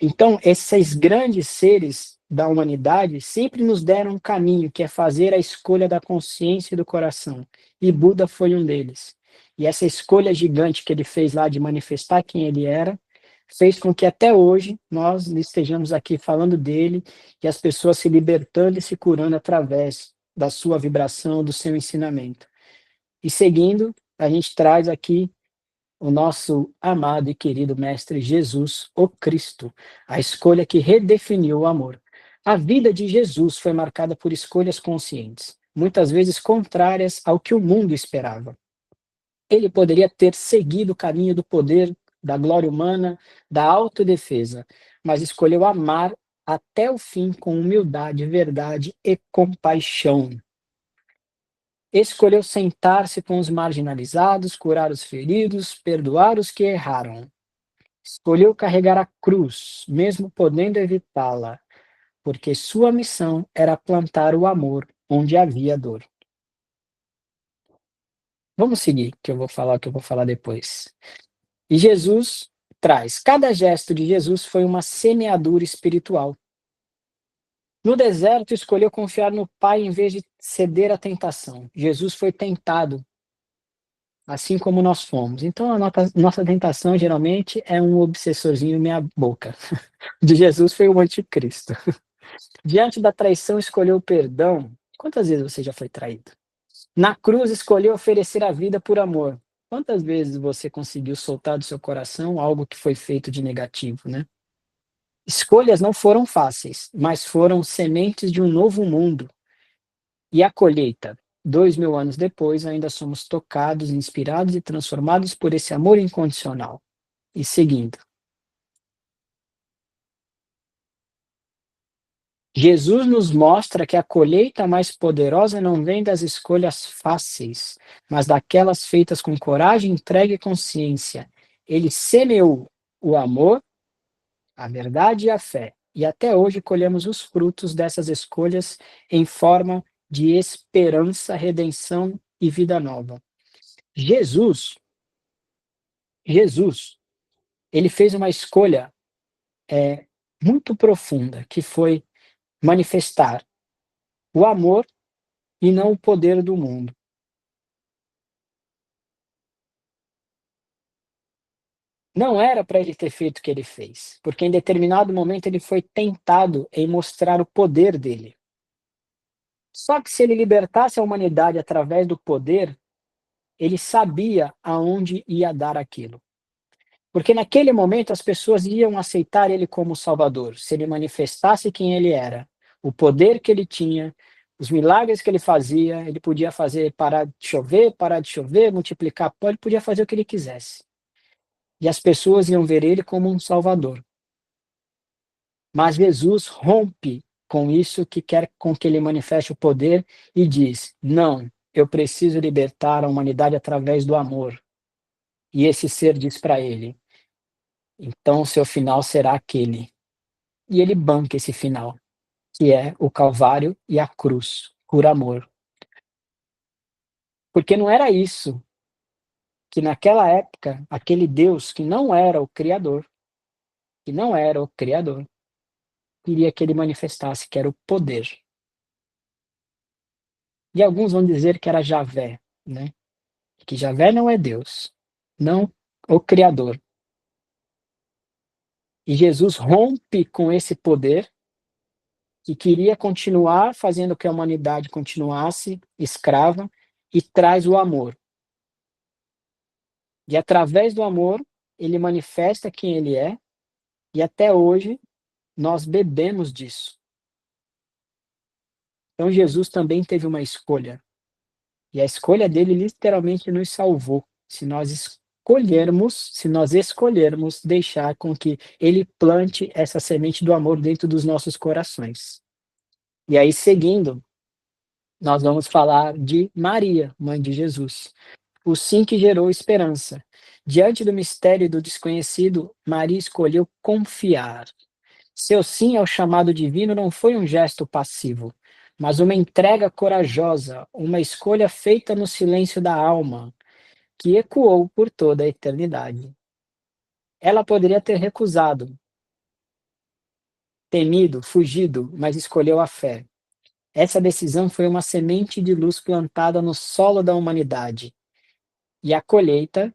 Então, esses grandes seres da humanidade sempre nos deram um caminho, que é fazer a escolha da consciência e do coração. E Buda foi um deles. E essa escolha gigante que ele fez lá de manifestar quem ele era, fez com que até hoje nós estejamos aqui falando dele e as pessoas se libertando e se curando através da sua vibração, do seu ensinamento. E seguindo, a gente traz aqui o nosso amado e querido Mestre Jesus, o Cristo, a escolha que redefiniu o amor. A vida de Jesus foi marcada por escolhas conscientes, muitas vezes contrárias ao que o mundo esperava. Ele poderia ter seguido o caminho do poder, da glória humana, da autodefesa, mas escolheu amar até o fim com humildade, verdade e compaixão. Escolheu sentar-se com os marginalizados, curar os feridos, perdoar os que erraram. Escolheu carregar a cruz, mesmo podendo evitá-la, porque sua missão era plantar o amor onde havia dor. Vamos seguir, que eu vou falar o que eu vou falar depois. E Jesus traz, cada gesto de Jesus foi uma semeadura espiritual. No deserto, escolheu confiar no Pai em vez de ceder à tentação. Jesus foi tentado, assim como nós fomos. Então, a nossa tentação, geralmente, é um obsessorzinho meia boca. De Jesus foi o anticristo. Diante da traição, escolheu o perdão. Quantas vezes você já foi traído? Na cruz, escolheu oferecer a vida por amor. Quantas vezes você conseguiu soltar do seu coração algo que foi feito de negativo, né? Escolhas não foram fáceis, mas foram sementes de um novo mundo. E a colheita? 2000 anos depois, ainda somos tocados, inspirados e transformados por esse amor incondicional. E seguindo. Jesus nos mostra que a colheita mais poderosa não vem das escolhas fáceis, mas daquelas feitas com coragem, entrega e consciência. Ele semeou o amor, a verdade e a fé. E até hoje colhemos os frutos dessas escolhas em forma de esperança, redenção e vida nova. Jesus, Jesus, ele fez uma escolha muito profunda, que foi manifestar o amor e não o poder do mundo. Não era para ele ter feito o que ele fez, porque em determinado momento ele foi tentado em mostrar o poder dele. Só que se ele libertasse a humanidade através do poder, ele sabia aonde ia dar aquilo. Porque naquele momento as pessoas iam aceitar ele como Salvador, se ele manifestasse quem ele era, o poder que ele tinha, os milagres que ele fazia, ele podia fazer parar de chover, multiplicar pão, ele podia fazer o que ele quisesse. E as pessoas iam ver ele como um Salvador. Mas Jesus rompe com isso, que quer com que ele manifeste o poder e diz: não, eu preciso libertar a humanidade através do amor. E esse ser diz para ele: então o seu final será aquele. E ele banca esse final, que é o Calvário e a cruz, por amor. Porque não era isso que naquela época, aquele Deus que não era o Criador, que não era o Criador, queria que ele manifestasse, que era o poder. E alguns vão dizer que era Javé, né? Que Javé não é Deus, não o Criador. E Jesus rompe com esse poder que queria continuar fazendo que a humanidade continuasse escrava e traz o amor. E através do amor, ele manifesta quem ele é, e até hoje nós bebemos disso. Então Jesus também teve uma escolha, e a escolha dele literalmente nos salvou. Se nós escolhermos deixar com que ele plante essa semente do amor dentro dos nossos corações. E aí, seguindo, nós vamos falar de Maria, mãe de Jesus. O sim que gerou esperança. Diante do mistério e do desconhecido, Maria escolheu confiar. Seu sim ao chamado divino não foi um gesto passivo, mas uma entrega corajosa, uma escolha feita no silêncio da alma, que ecoou por toda a eternidade. Ela poderia ter recusado, temido, fugido, mas escolheu a fé. Essa decisão foi uma semente de luz plantada no solo da humanidade. E a colheita,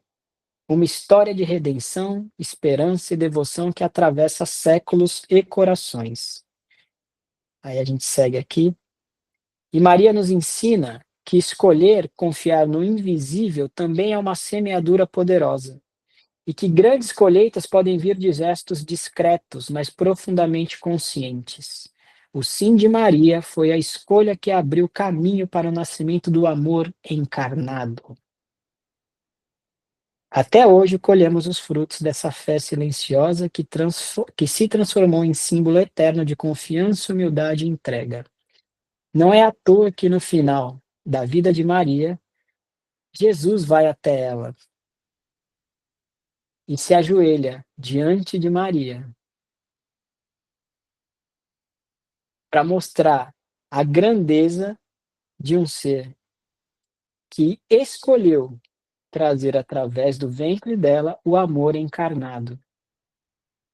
uma história de redenção, esperança e devoção que atravessa séculos e corações. Aí a gente segue aqui. E Maria nos ensina que escolher confiar no invisível também é uma semeadura poderosa. E que grandes colheitas podem vir de gestos discretos, mas profundamente conscientes. O sim de Maria foi a escolha que abriu caminho para o nascimento do amor encarnado. Até hoje colhemos os frutos dessa fé silenciosa que se transformou em símbolo eterno de confiança, humildade e entrega. Não é à toa que no final da vida de Maria, Jesus vai até ela e se ajoelha diante de Maria para mostrar a grandeza de um ser que escolheu trazer através do ventre dela o amor encarnado.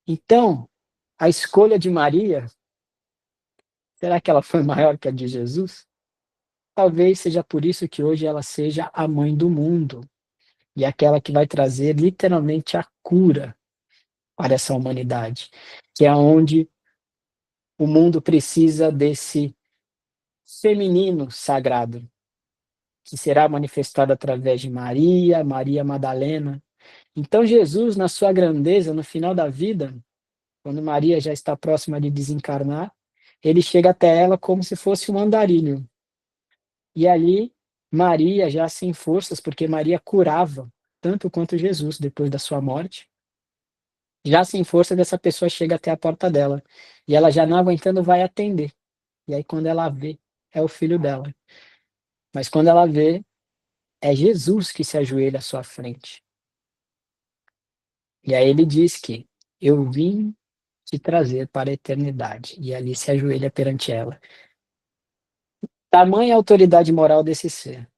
Então, a escolha de Maria, será que ela foi maior que a de Jesus? Talvez seja por isso que hoje ela seja a mãe do mundo e aquela que vai trazer literalmente a cura para essa humanidade, que é onde o mundo precisa desse feminino sagrado, que será manifestado através de Maria, Maria Madalena. Então Jesus, na sua grandeza, no final da vida, quando Maria já está próxima de desencarnar, ele chega até ela como se fosse um andarilho. E ali, Maria, já sem forças, porque Maria curava tanto quanto Jesus depois da sua morte, já sem força, dessa pessoa chega até a porta dela. E ela já não aguentando vai atender. E aí quando ela vê, é o filho dela. Mas quando ela vê, é Jesus que se ajoelha à sua frente. E aí ele diz que eu vim te trazer para a eternidade. E ali se ajoelha perante ela. Tamanha autoridade moral desse ser.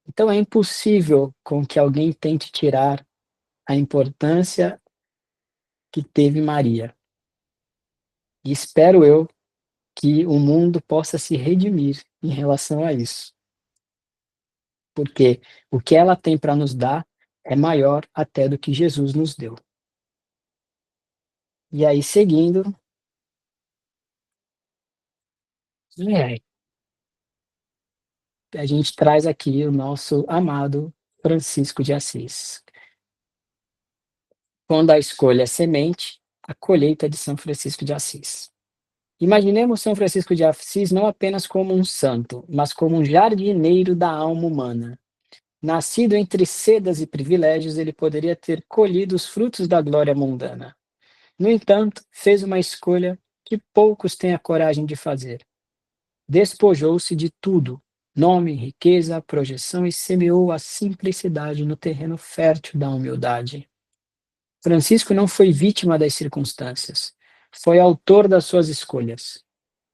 Então é impossível com que alguém tente tirar a importância que teve Maria. E espero eu que o mundo possa se redimir em relação a isso. Porque o que ela tem para nos dar é maior até do que Jesus nos deu. E aí, seguindo, é, a gente traz aqui o nosso amado Francisco de Assis. Quando a escolha é semente, a colheita de São Francisco de Assis. Imaginemos São Francisco de Assis não apenas como um santo, mas como um jardineiro da alma humana. Nascido entre sedas e privilégios, ele poderia ter colhido os frutos da glória mundana. No entanto, fez uma escolha que poucos têm a coragem de fazer. Despojou-se de tudo, nome, riqueza, projeção, e semeou a simplicidade no terreno fértil da humildade. Francisco não foi vítima das circunstâncias, foi autor das suas escolhas.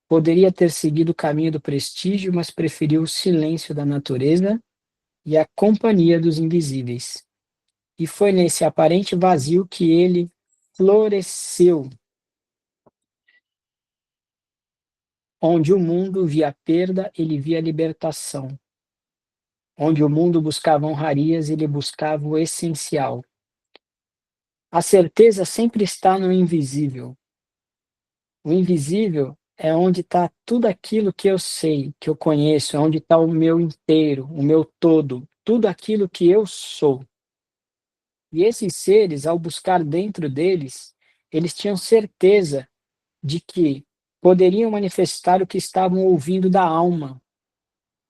Poderia ter seguido o caminho do prestígio, mas preferiu o silêncio da natureza e a companhia dos invisíveis. E foi nesse aparente vazio que ele floresceu, onde o mundo via perda, ele via libertação. Onde o mundo buscava honrarias, ele buscava o essencial. A certeza sempre está no invisível. O invisível é onde está tudo aquilo que eu sei, que eu conheço, é onde está o meu inteiro, o meu todo, tudo aquilo que eu sou. E esses seres, ao buscar dentro deles, eles tinham certeza de que poderiam manifestar o que estavam ouvindo da alma,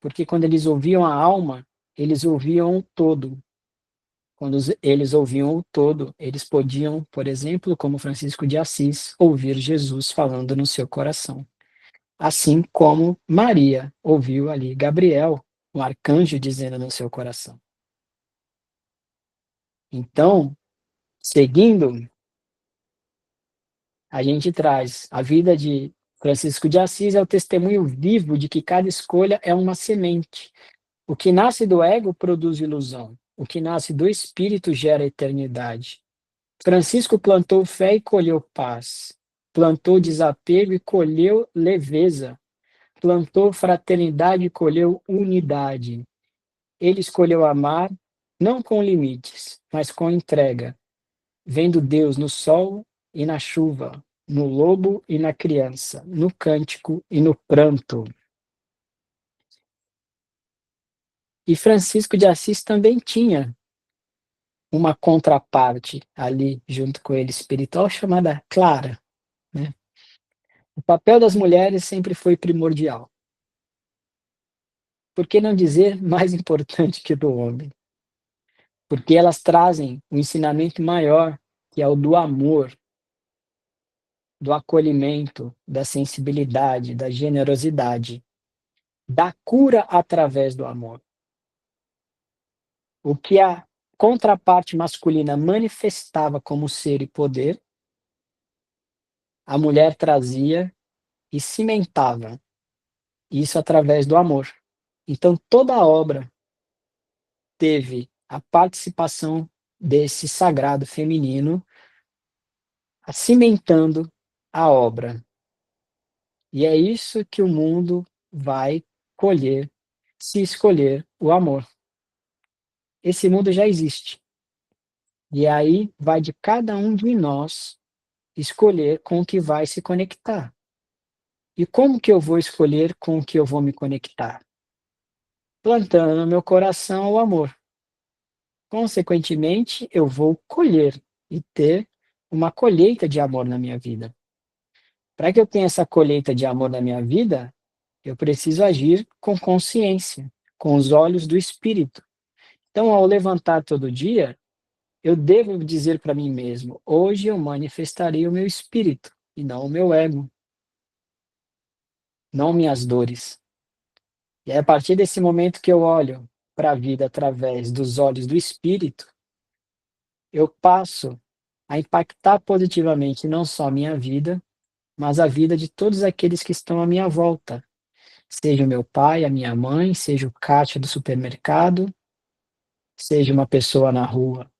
porque quando eles ouviam a alma, eles ouviam o todo. Quando eles ouviam o todo, eles podiam, por exemplo, como Francisco de Assis, ouvir Jesus falando no seu coração. Assim como Maria ouviu ali Gabriel, o arcanjo, dizendo no seu coração. Então, seguindo, a gente traz a vida de Francisco de Assis é o testemunho vivo de que cada escolha é uma semente. O que nasce do ego produz ilusão. O que nasce do espírito gera eternidade. Francisco plantou fé e colheu paz. Plantou desapego e colheu leveza. Plantou fraternidade e colheu unidade. Ele escolheu amar, não com limites, mas com entrega, vendo Deus no sol e na chuva, no lobo e na criança, no cântico e no pranto. E Francisco de Assis também tinha uma contraparte ali junto com ele espiritual chamada Clara, né? O papel das mulheres sempre foi primordial. Por que não dizer mais importante que o do homem? Porque elas trazem um ensinamento maior, que é o do amor, do acolhimento, da sensibilidade, da generosidade. da cura através do amor. O que a contraparte masculina manifestava como ser e poder, a mulher trazia e cimentava isso através do amor. Então, toda a obra teve a participação desse sagrado feminino cimentando a obra. E é isso que o mundo vai colher se escolher o amor. Esse mundo já existe. E aí vai de cada um de nós escolher com o que vai se conectar. E como que eu vou escolher com o que eu vou me conectar? Plantando no meu coração o amor. Consequentemente, eu vou colher e ter uma colheita de amor na minha vida. Para que eu tenha essa colheita de amor na minha vida, eu preciso agir com consciência, com os olhos do espírito. Então, ao levantar todo dia, eu devo dizer para mim mesmo: hoje eu manifestarei o meu espírito e não o meu ego, não minhas dores. E é a partir desse momento que eu olho para a vida através dos olhos do espírito, eu passo a impactar positivamente não só a minha vida, mas a vida de todos aqueles que estão à minha volta. Seja o meu pai, a minha mãe, seja o caixa do supermercado, seja uma pessoa na rua.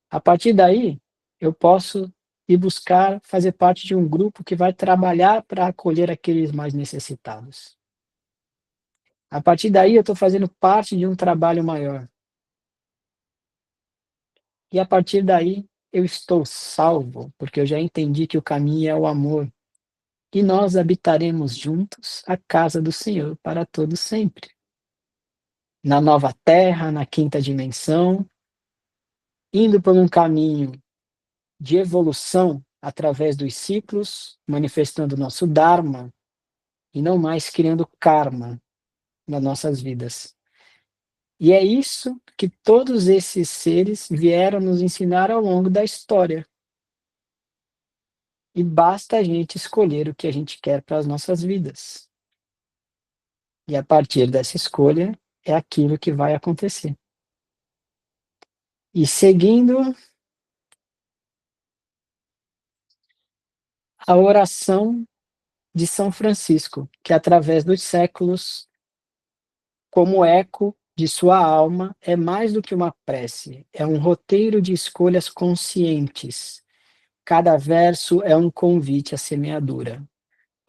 A partir daí, eu posso ir buscar fazer parte de um grupo que vai trabalhar para acolher aqueles mais necessitados. A partir daí, eu estou fazendo parte de um trabalho maior. E a partir daí, eu estou salvo, porque eu já entendi que o caminho é o amor. E nós habitaremos juntos a casa do Senhor para todo sempre. Na nova terra, na quinta dimensão, indo por um caminho de evolução através dos ciclos, manifestando o nosso Dharma e não mais criando karma nas nossas vidas. E é isso que todos esses seres vieram nos ensinar ao longo da história. E basta a gente escolher o que a gente quer para as nossas vidas. E a partir dessa escolha é aquilo que vai acontecer. E seguindo a oração de São Francisco, que através dos séculos, como eco de sua alma, é mais do que uma prece, é um roteiro de escolhas conscientes. Cada verso é um convite à semeadura.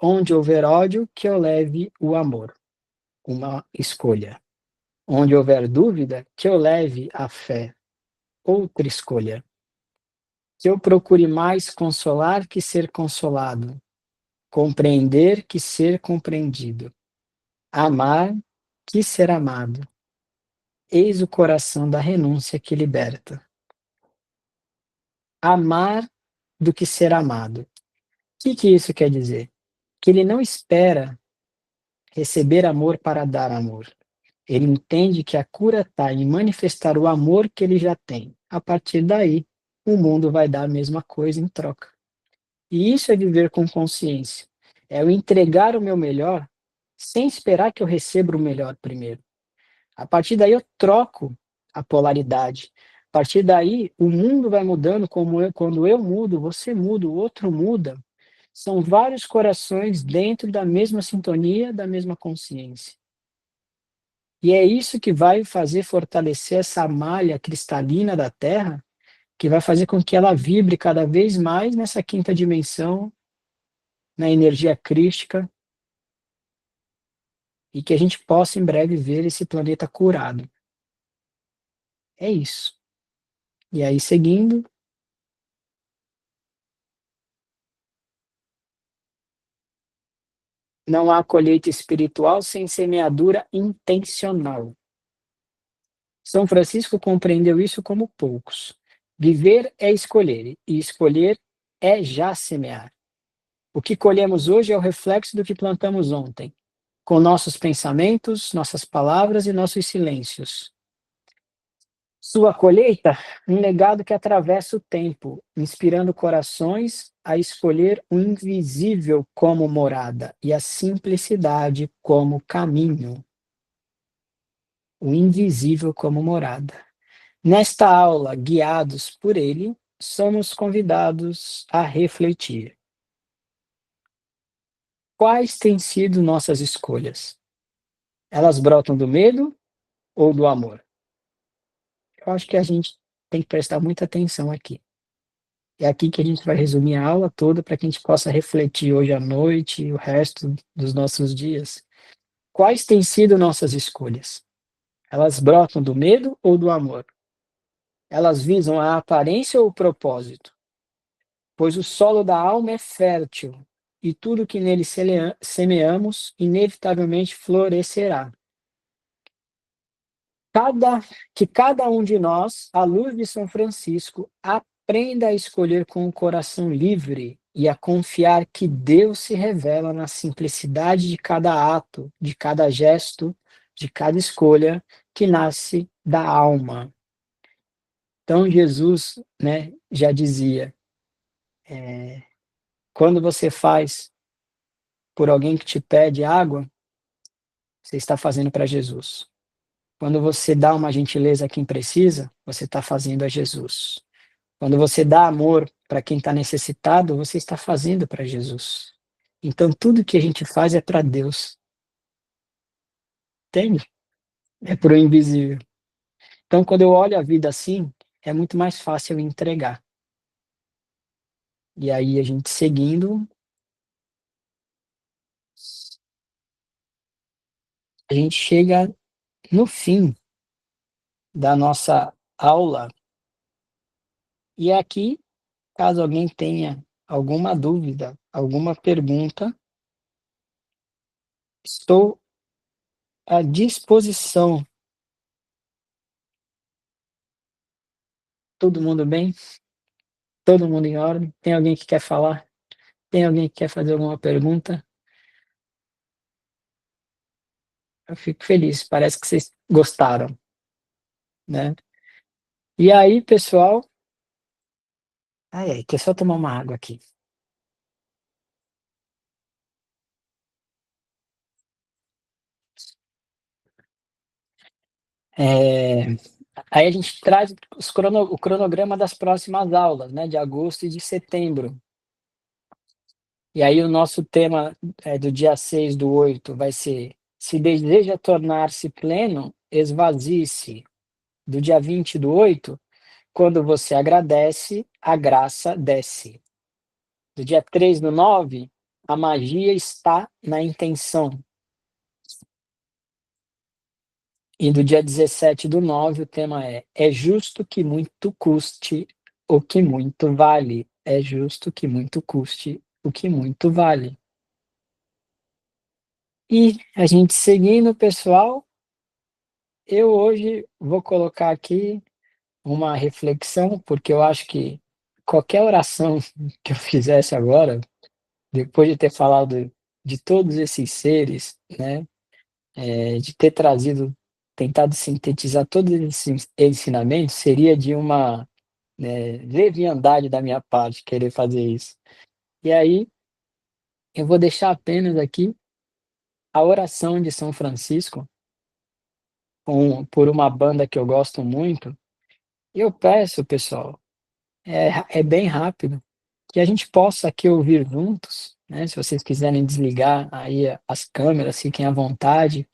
Onde houver ódio, que eu leve o amor, uma escolha. Onde houver dúvida, que eu leve a fé, outra escolha. Que eu procure mais consolar que ser consolado, compreender que ser compreendido, amar que ser amado. Eis o coração da renúncia que liberta. Amar do que ser amado. O que isso quer dizer? Que ele não espera receber amor para dar amor. Ele entende que a cura está em manifestar o amor que ele já tem. A partir daí, o mundo vai dar a mesma coisa em troca. E isso é viver com consciência. É eu entregar o meu melhor sem esperar que eu receba o melhor primeiro. A partir daí eu troco a polaridade. A partir daí o mundo vai mudando quando eu mudo, você muda, o outro muda. São vários corações dentro da mesma sintonia, da mesma consciência. E é isso que vai fazer fortalecer essa malha cristalina da Terra, que vai fazer com que ela vibre cada vez mais nessa quinta dimensão, na energia crística, e que a gente possa em breve ver esse planeta curado. É isso. E aí, seguindo, não há colheita espiritual sem semeadura intencional. São Francisco compreendeu isso como poucos. Viver é escolher, e escolher é já semear. O que colhemos hoje é o reflexo do que plantamos ontem, com nossos pensamentos, nossas palavras e nossos silêncios. Sua colheita, um legado que atravessa o tempo, inspirando corações a escolher o invisível como morada e a simplicidade como caminho. o invisível como morada. Nesta aula, guiados por ele, somos convidados a refletir. Quais têm sido nossas escolhas? Elas brotam do medo ou do amor? Eu acho que a gente tem que prestar muita atenção aqui. É aqui que a gente vai resumir a aula toda para que a gente possa refletir hoje à noite e o resto dos nossos dias. Quais têm sido nossas escolhas? Elas brotam do medo ou do amor? Elas visam a aparência ou o propósito? Pois o solo da alma é fértil e tudo que nele semeamos inevitavelmente florescerá. Que cada um de nós, à luz de São Francisco, aprenda a escolher com o coração livre e a confiar que Deus se revela na simplicidade de cada ato, de cada gesto, de cada escolha que nasce da alma. Então Jesus, né, já dizia, quando você faz por alguém que te pede água, você está fazendo para Jesus. Quando você dá uma gentileza a quem precisa, você está fazendo a Jesus. Quando você dá amor para quem está necessitado, você está fazendo para Jesus. Então, tudo que a gente faz é para Deus. Entende? É para o invisível. Então, quando eu olho a vida assim, é muito mais fácil eu entregar. E aí, a gente seguindo, a gente chega no fim da nossa aula. E aqui, caso alguém tenha alguma dúvida, alguma pergunta, estou à disposição. Todo mundo bem? Todo mundo em ordem? Tem alguém que quer falar? Tem alguém que quer fazer alguma pergunta? Eu fico feliz, parece que vocês gostaram, né? E aí, pessoal, deixa eu só tomar uma água aqui. É, aí a gente traz o cronograma das próximas aulas, né, de agosto e de setembro. E aí o nosso tema do dia 6/8 vai ser: se deseja tornar-se pleno, esvazie-se. Do dia 20/8, quando você agradece, a graça desce. Do dia 3/9, a magia está na intenção. E do dia 17/9, o tema é justo que muito custe o que muito vale. É justo que muito custe o que muito vale. E a gente seguindo, pessoal, eu hoje vou colocar aqui uma reflexão, porque eu acho que qualquer oração que eu fizesse agora, depois de ter falado de todos esses seres, né, de ter tentado sintetizar todos esses ensinamentos, seria de uma leviandade da minha parte querer fazer isso. E aí, eu vou deixar apenas aqui a oração de São Francisco, por uma banda que eu gosto muito. E eu peço, pessoal, é bem rápido, que a gente possa aqui ouvir juntos, né? Se vocês quiserem desligar aí as câmeras, fiquem à vontade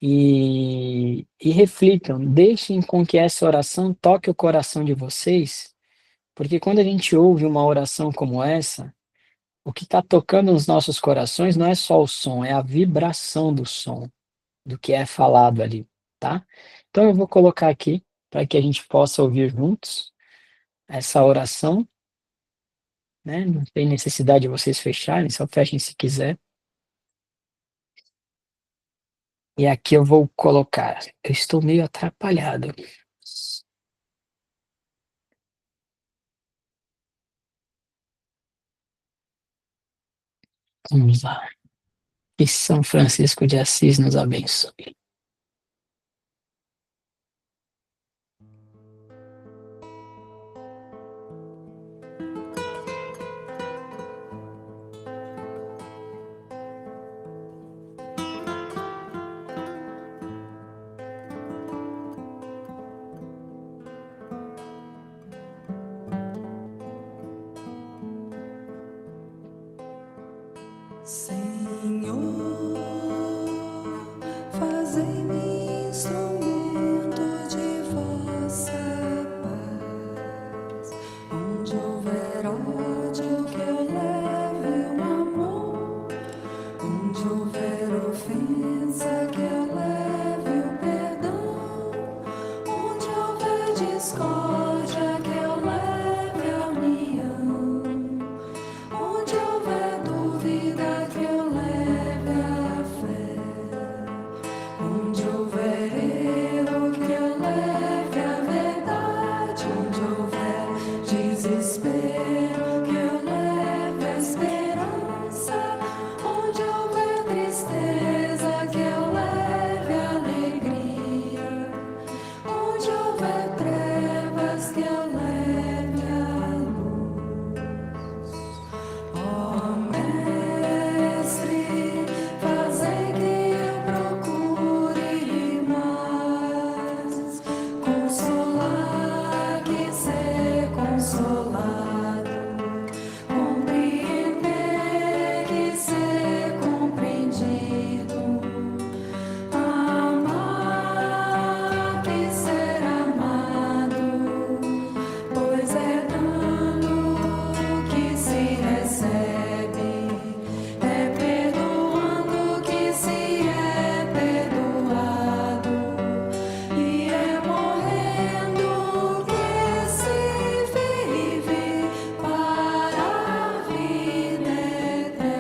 e reflitam, deixem com que essa oração toque o coração de vocês, porque quando a gente ouve uma oração como essa, o que está tocando nos nossos corações não é só o som, é a vibração do som, do que é falado ali, tá? Então eu vou colocar aqui para que a gente possa ouvir juntos essa oração, né? Não tem necessidade de vocês fecharem, só fechem se quiser. E aqui eu vou colocar, eu estou meio atrapalhado. Vamos lá. Que São Francisco de Assis nos abençoe. Senhor, fazei-me instrumento de vossa paz. Onde houver ódio, que eu leve o amor. Onde houver ofensa, que eu leve o perdão. Onde houver discórdia, que eu leve a união. Onde houver dúvida, que eu leve a fé. Onde houver erro, que eu leve a verdade. Onde houver desespero, que eu leve a esperança. Onde houver tristeza, que eu leve a alegria. Onde houver trevas, que eu leve a luz. Ó Mestre, fazei que eu procure mais consolar que ser consolado, compreender que ser compreendido, amar que ser amado, pois é dando que se recebe, é perdoando que se é perdoado, e é morrendo que se vive para a vida eterna.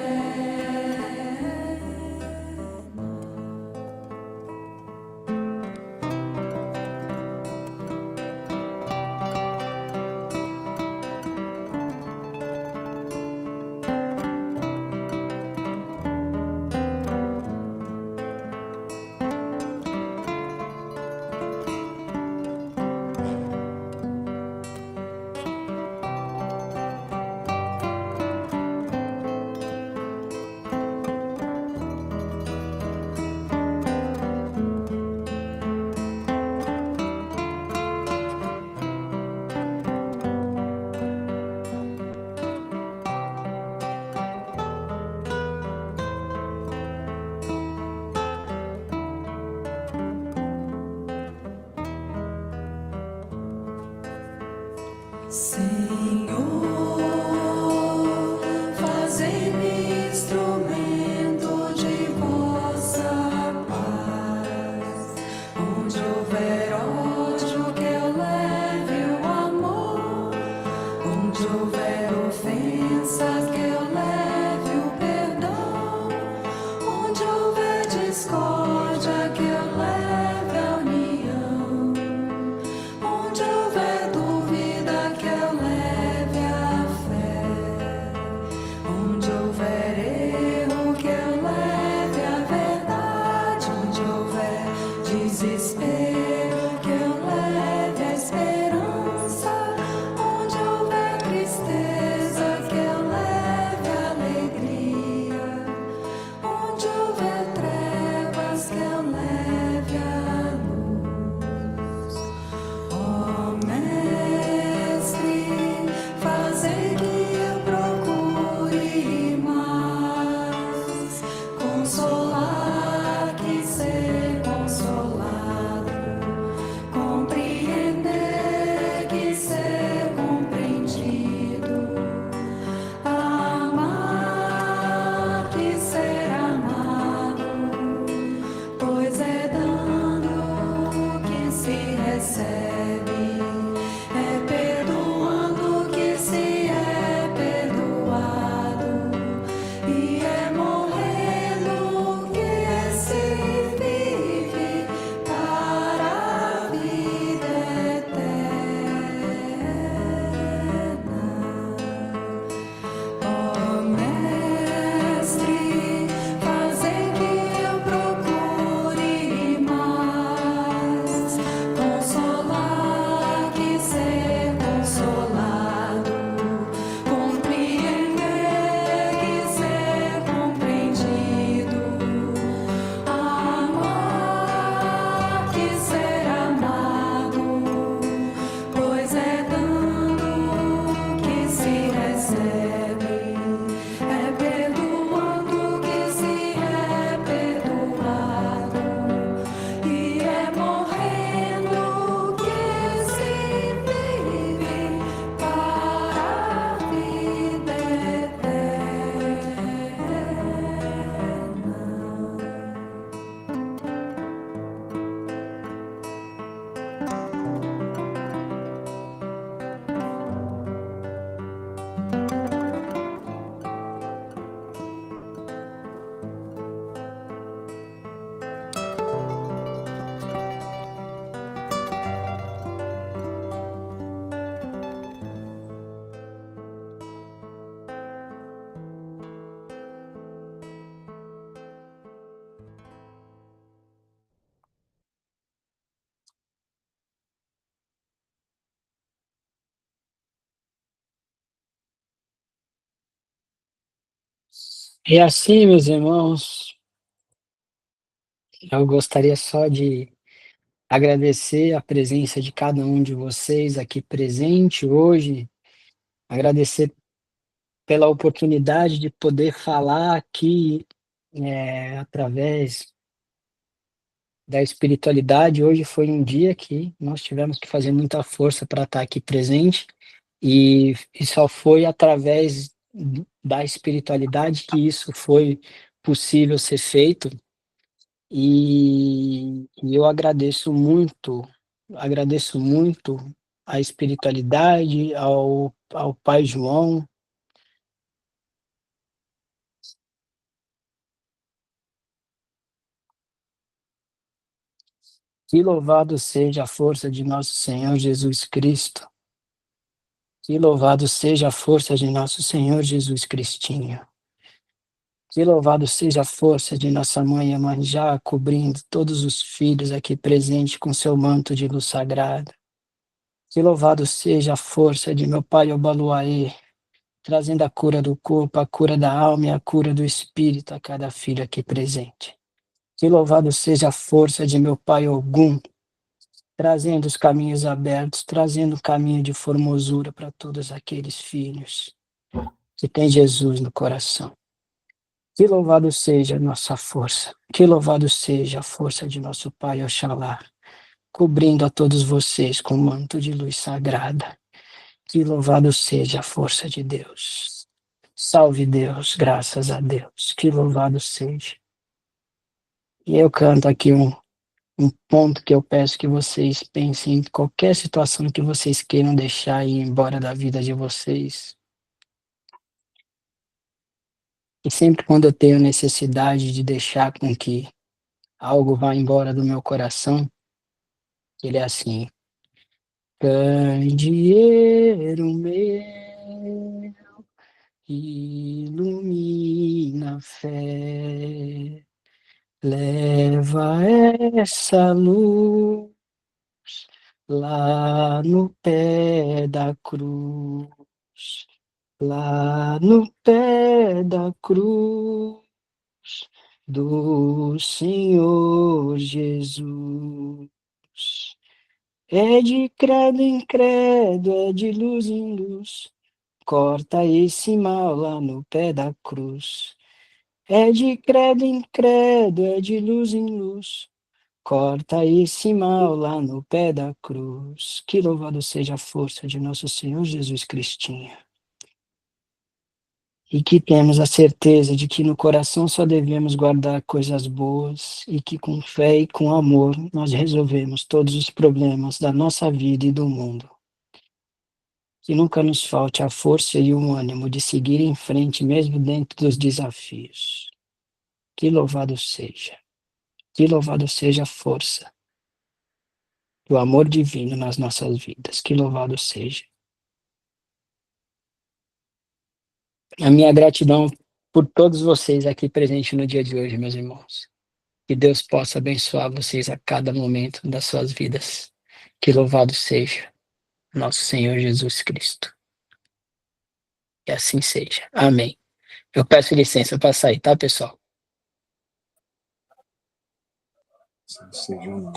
Senhor, fazei-me instrumento de vossa paz. Onde houver ódio, que eu leve o amor. Onde houver ofensas, que eu leve o perdão. Onde houver discórdia, que eu leve a união. Onde houver dúvida, que eu leve a fé. Onde houver erro, que eu leve a verdade. Onde houver desespero, E assim, meus irmãos, eu gostaria só de agradecer a presença de cada um de vocês aqui presente hoje, agradecer pela oportunidade de poder falar aqui através da espiritualidade. Hoje foi um dia que nós tivemos que fazer muita força para estar aqui presente, e só foi através da espiritualidade que isso foi possível ser feito. E eu agradeço muito à espiritualidade, ao Pai João. Que louvado seja a força de nosso Senhor Jesus Cristo. Que louvado seja a força de nosso Senhor Jesus Cristinho. Que louvado seja a força de nossa mãe Iemanjá, cobrindo todos os filhos aqui presentes com seu manto de luz sagrada. Que louvado seja a força de meu pai Obaluaê, trazendo a cura do corpo, a cura da alma e a cura do espírito a cada filho aqui presente. Que louvado seja a força de meu pai Ogum, trazendo os caminhos abertos, trazendo o caminho de formosura para todos aqueles filhos que têm Jesus no coração. Que louvado seja a nossa força, que louvado seja a força de nosso Pai Oxalá, cobrindo a todos vocês com o manto de luz sagrada. Que louvado seja a força de Deus. Salve Deus, graças a Deus, que louvado seja. E eu canto aqui um ponto que eu peço que vocês pensem em qualquer situação que vocês queiram deixar ir embora da vida de vocês. E sempre quando eu tenho necessidade de deixar com que algo vá embora do meu coração, ele é assim: candeeiro meu, ilumina a fé, leva essa luz lá no pé da cruz, lá no pé da cruz do Senhor Jesus. É de credo em credo, é de luz em luz, corta esse mal lá no pé da cruz. É de credo em credo, é de luz em luz, corta esse mal lá no pé da cruz. Que louvado seja a força de nosso Senhor Jesus Cristinho. E que temos a certeza de que no coração só devemos guardar coisas boas e que com fé e com amor nós resolvemos todos os problemas da nossa vida e do mundo. Que nunca nos falte a força e o ânimo de seguir em frente mesmo dentro dos desafios. Que louvado seja a força do amor divino nas nossas vidas. Que louvado seja. A minha gratidão por todos vocês aqui presentes no dia de hoje, meus irmãos. Que Deus possa abençoar vocês a cada momento das suas vidas. Que louvado seja nosso Senhor Jesus Cristo. Que assim seja. Amém. Eu peço licença para sair, tá, pessoal? Seja um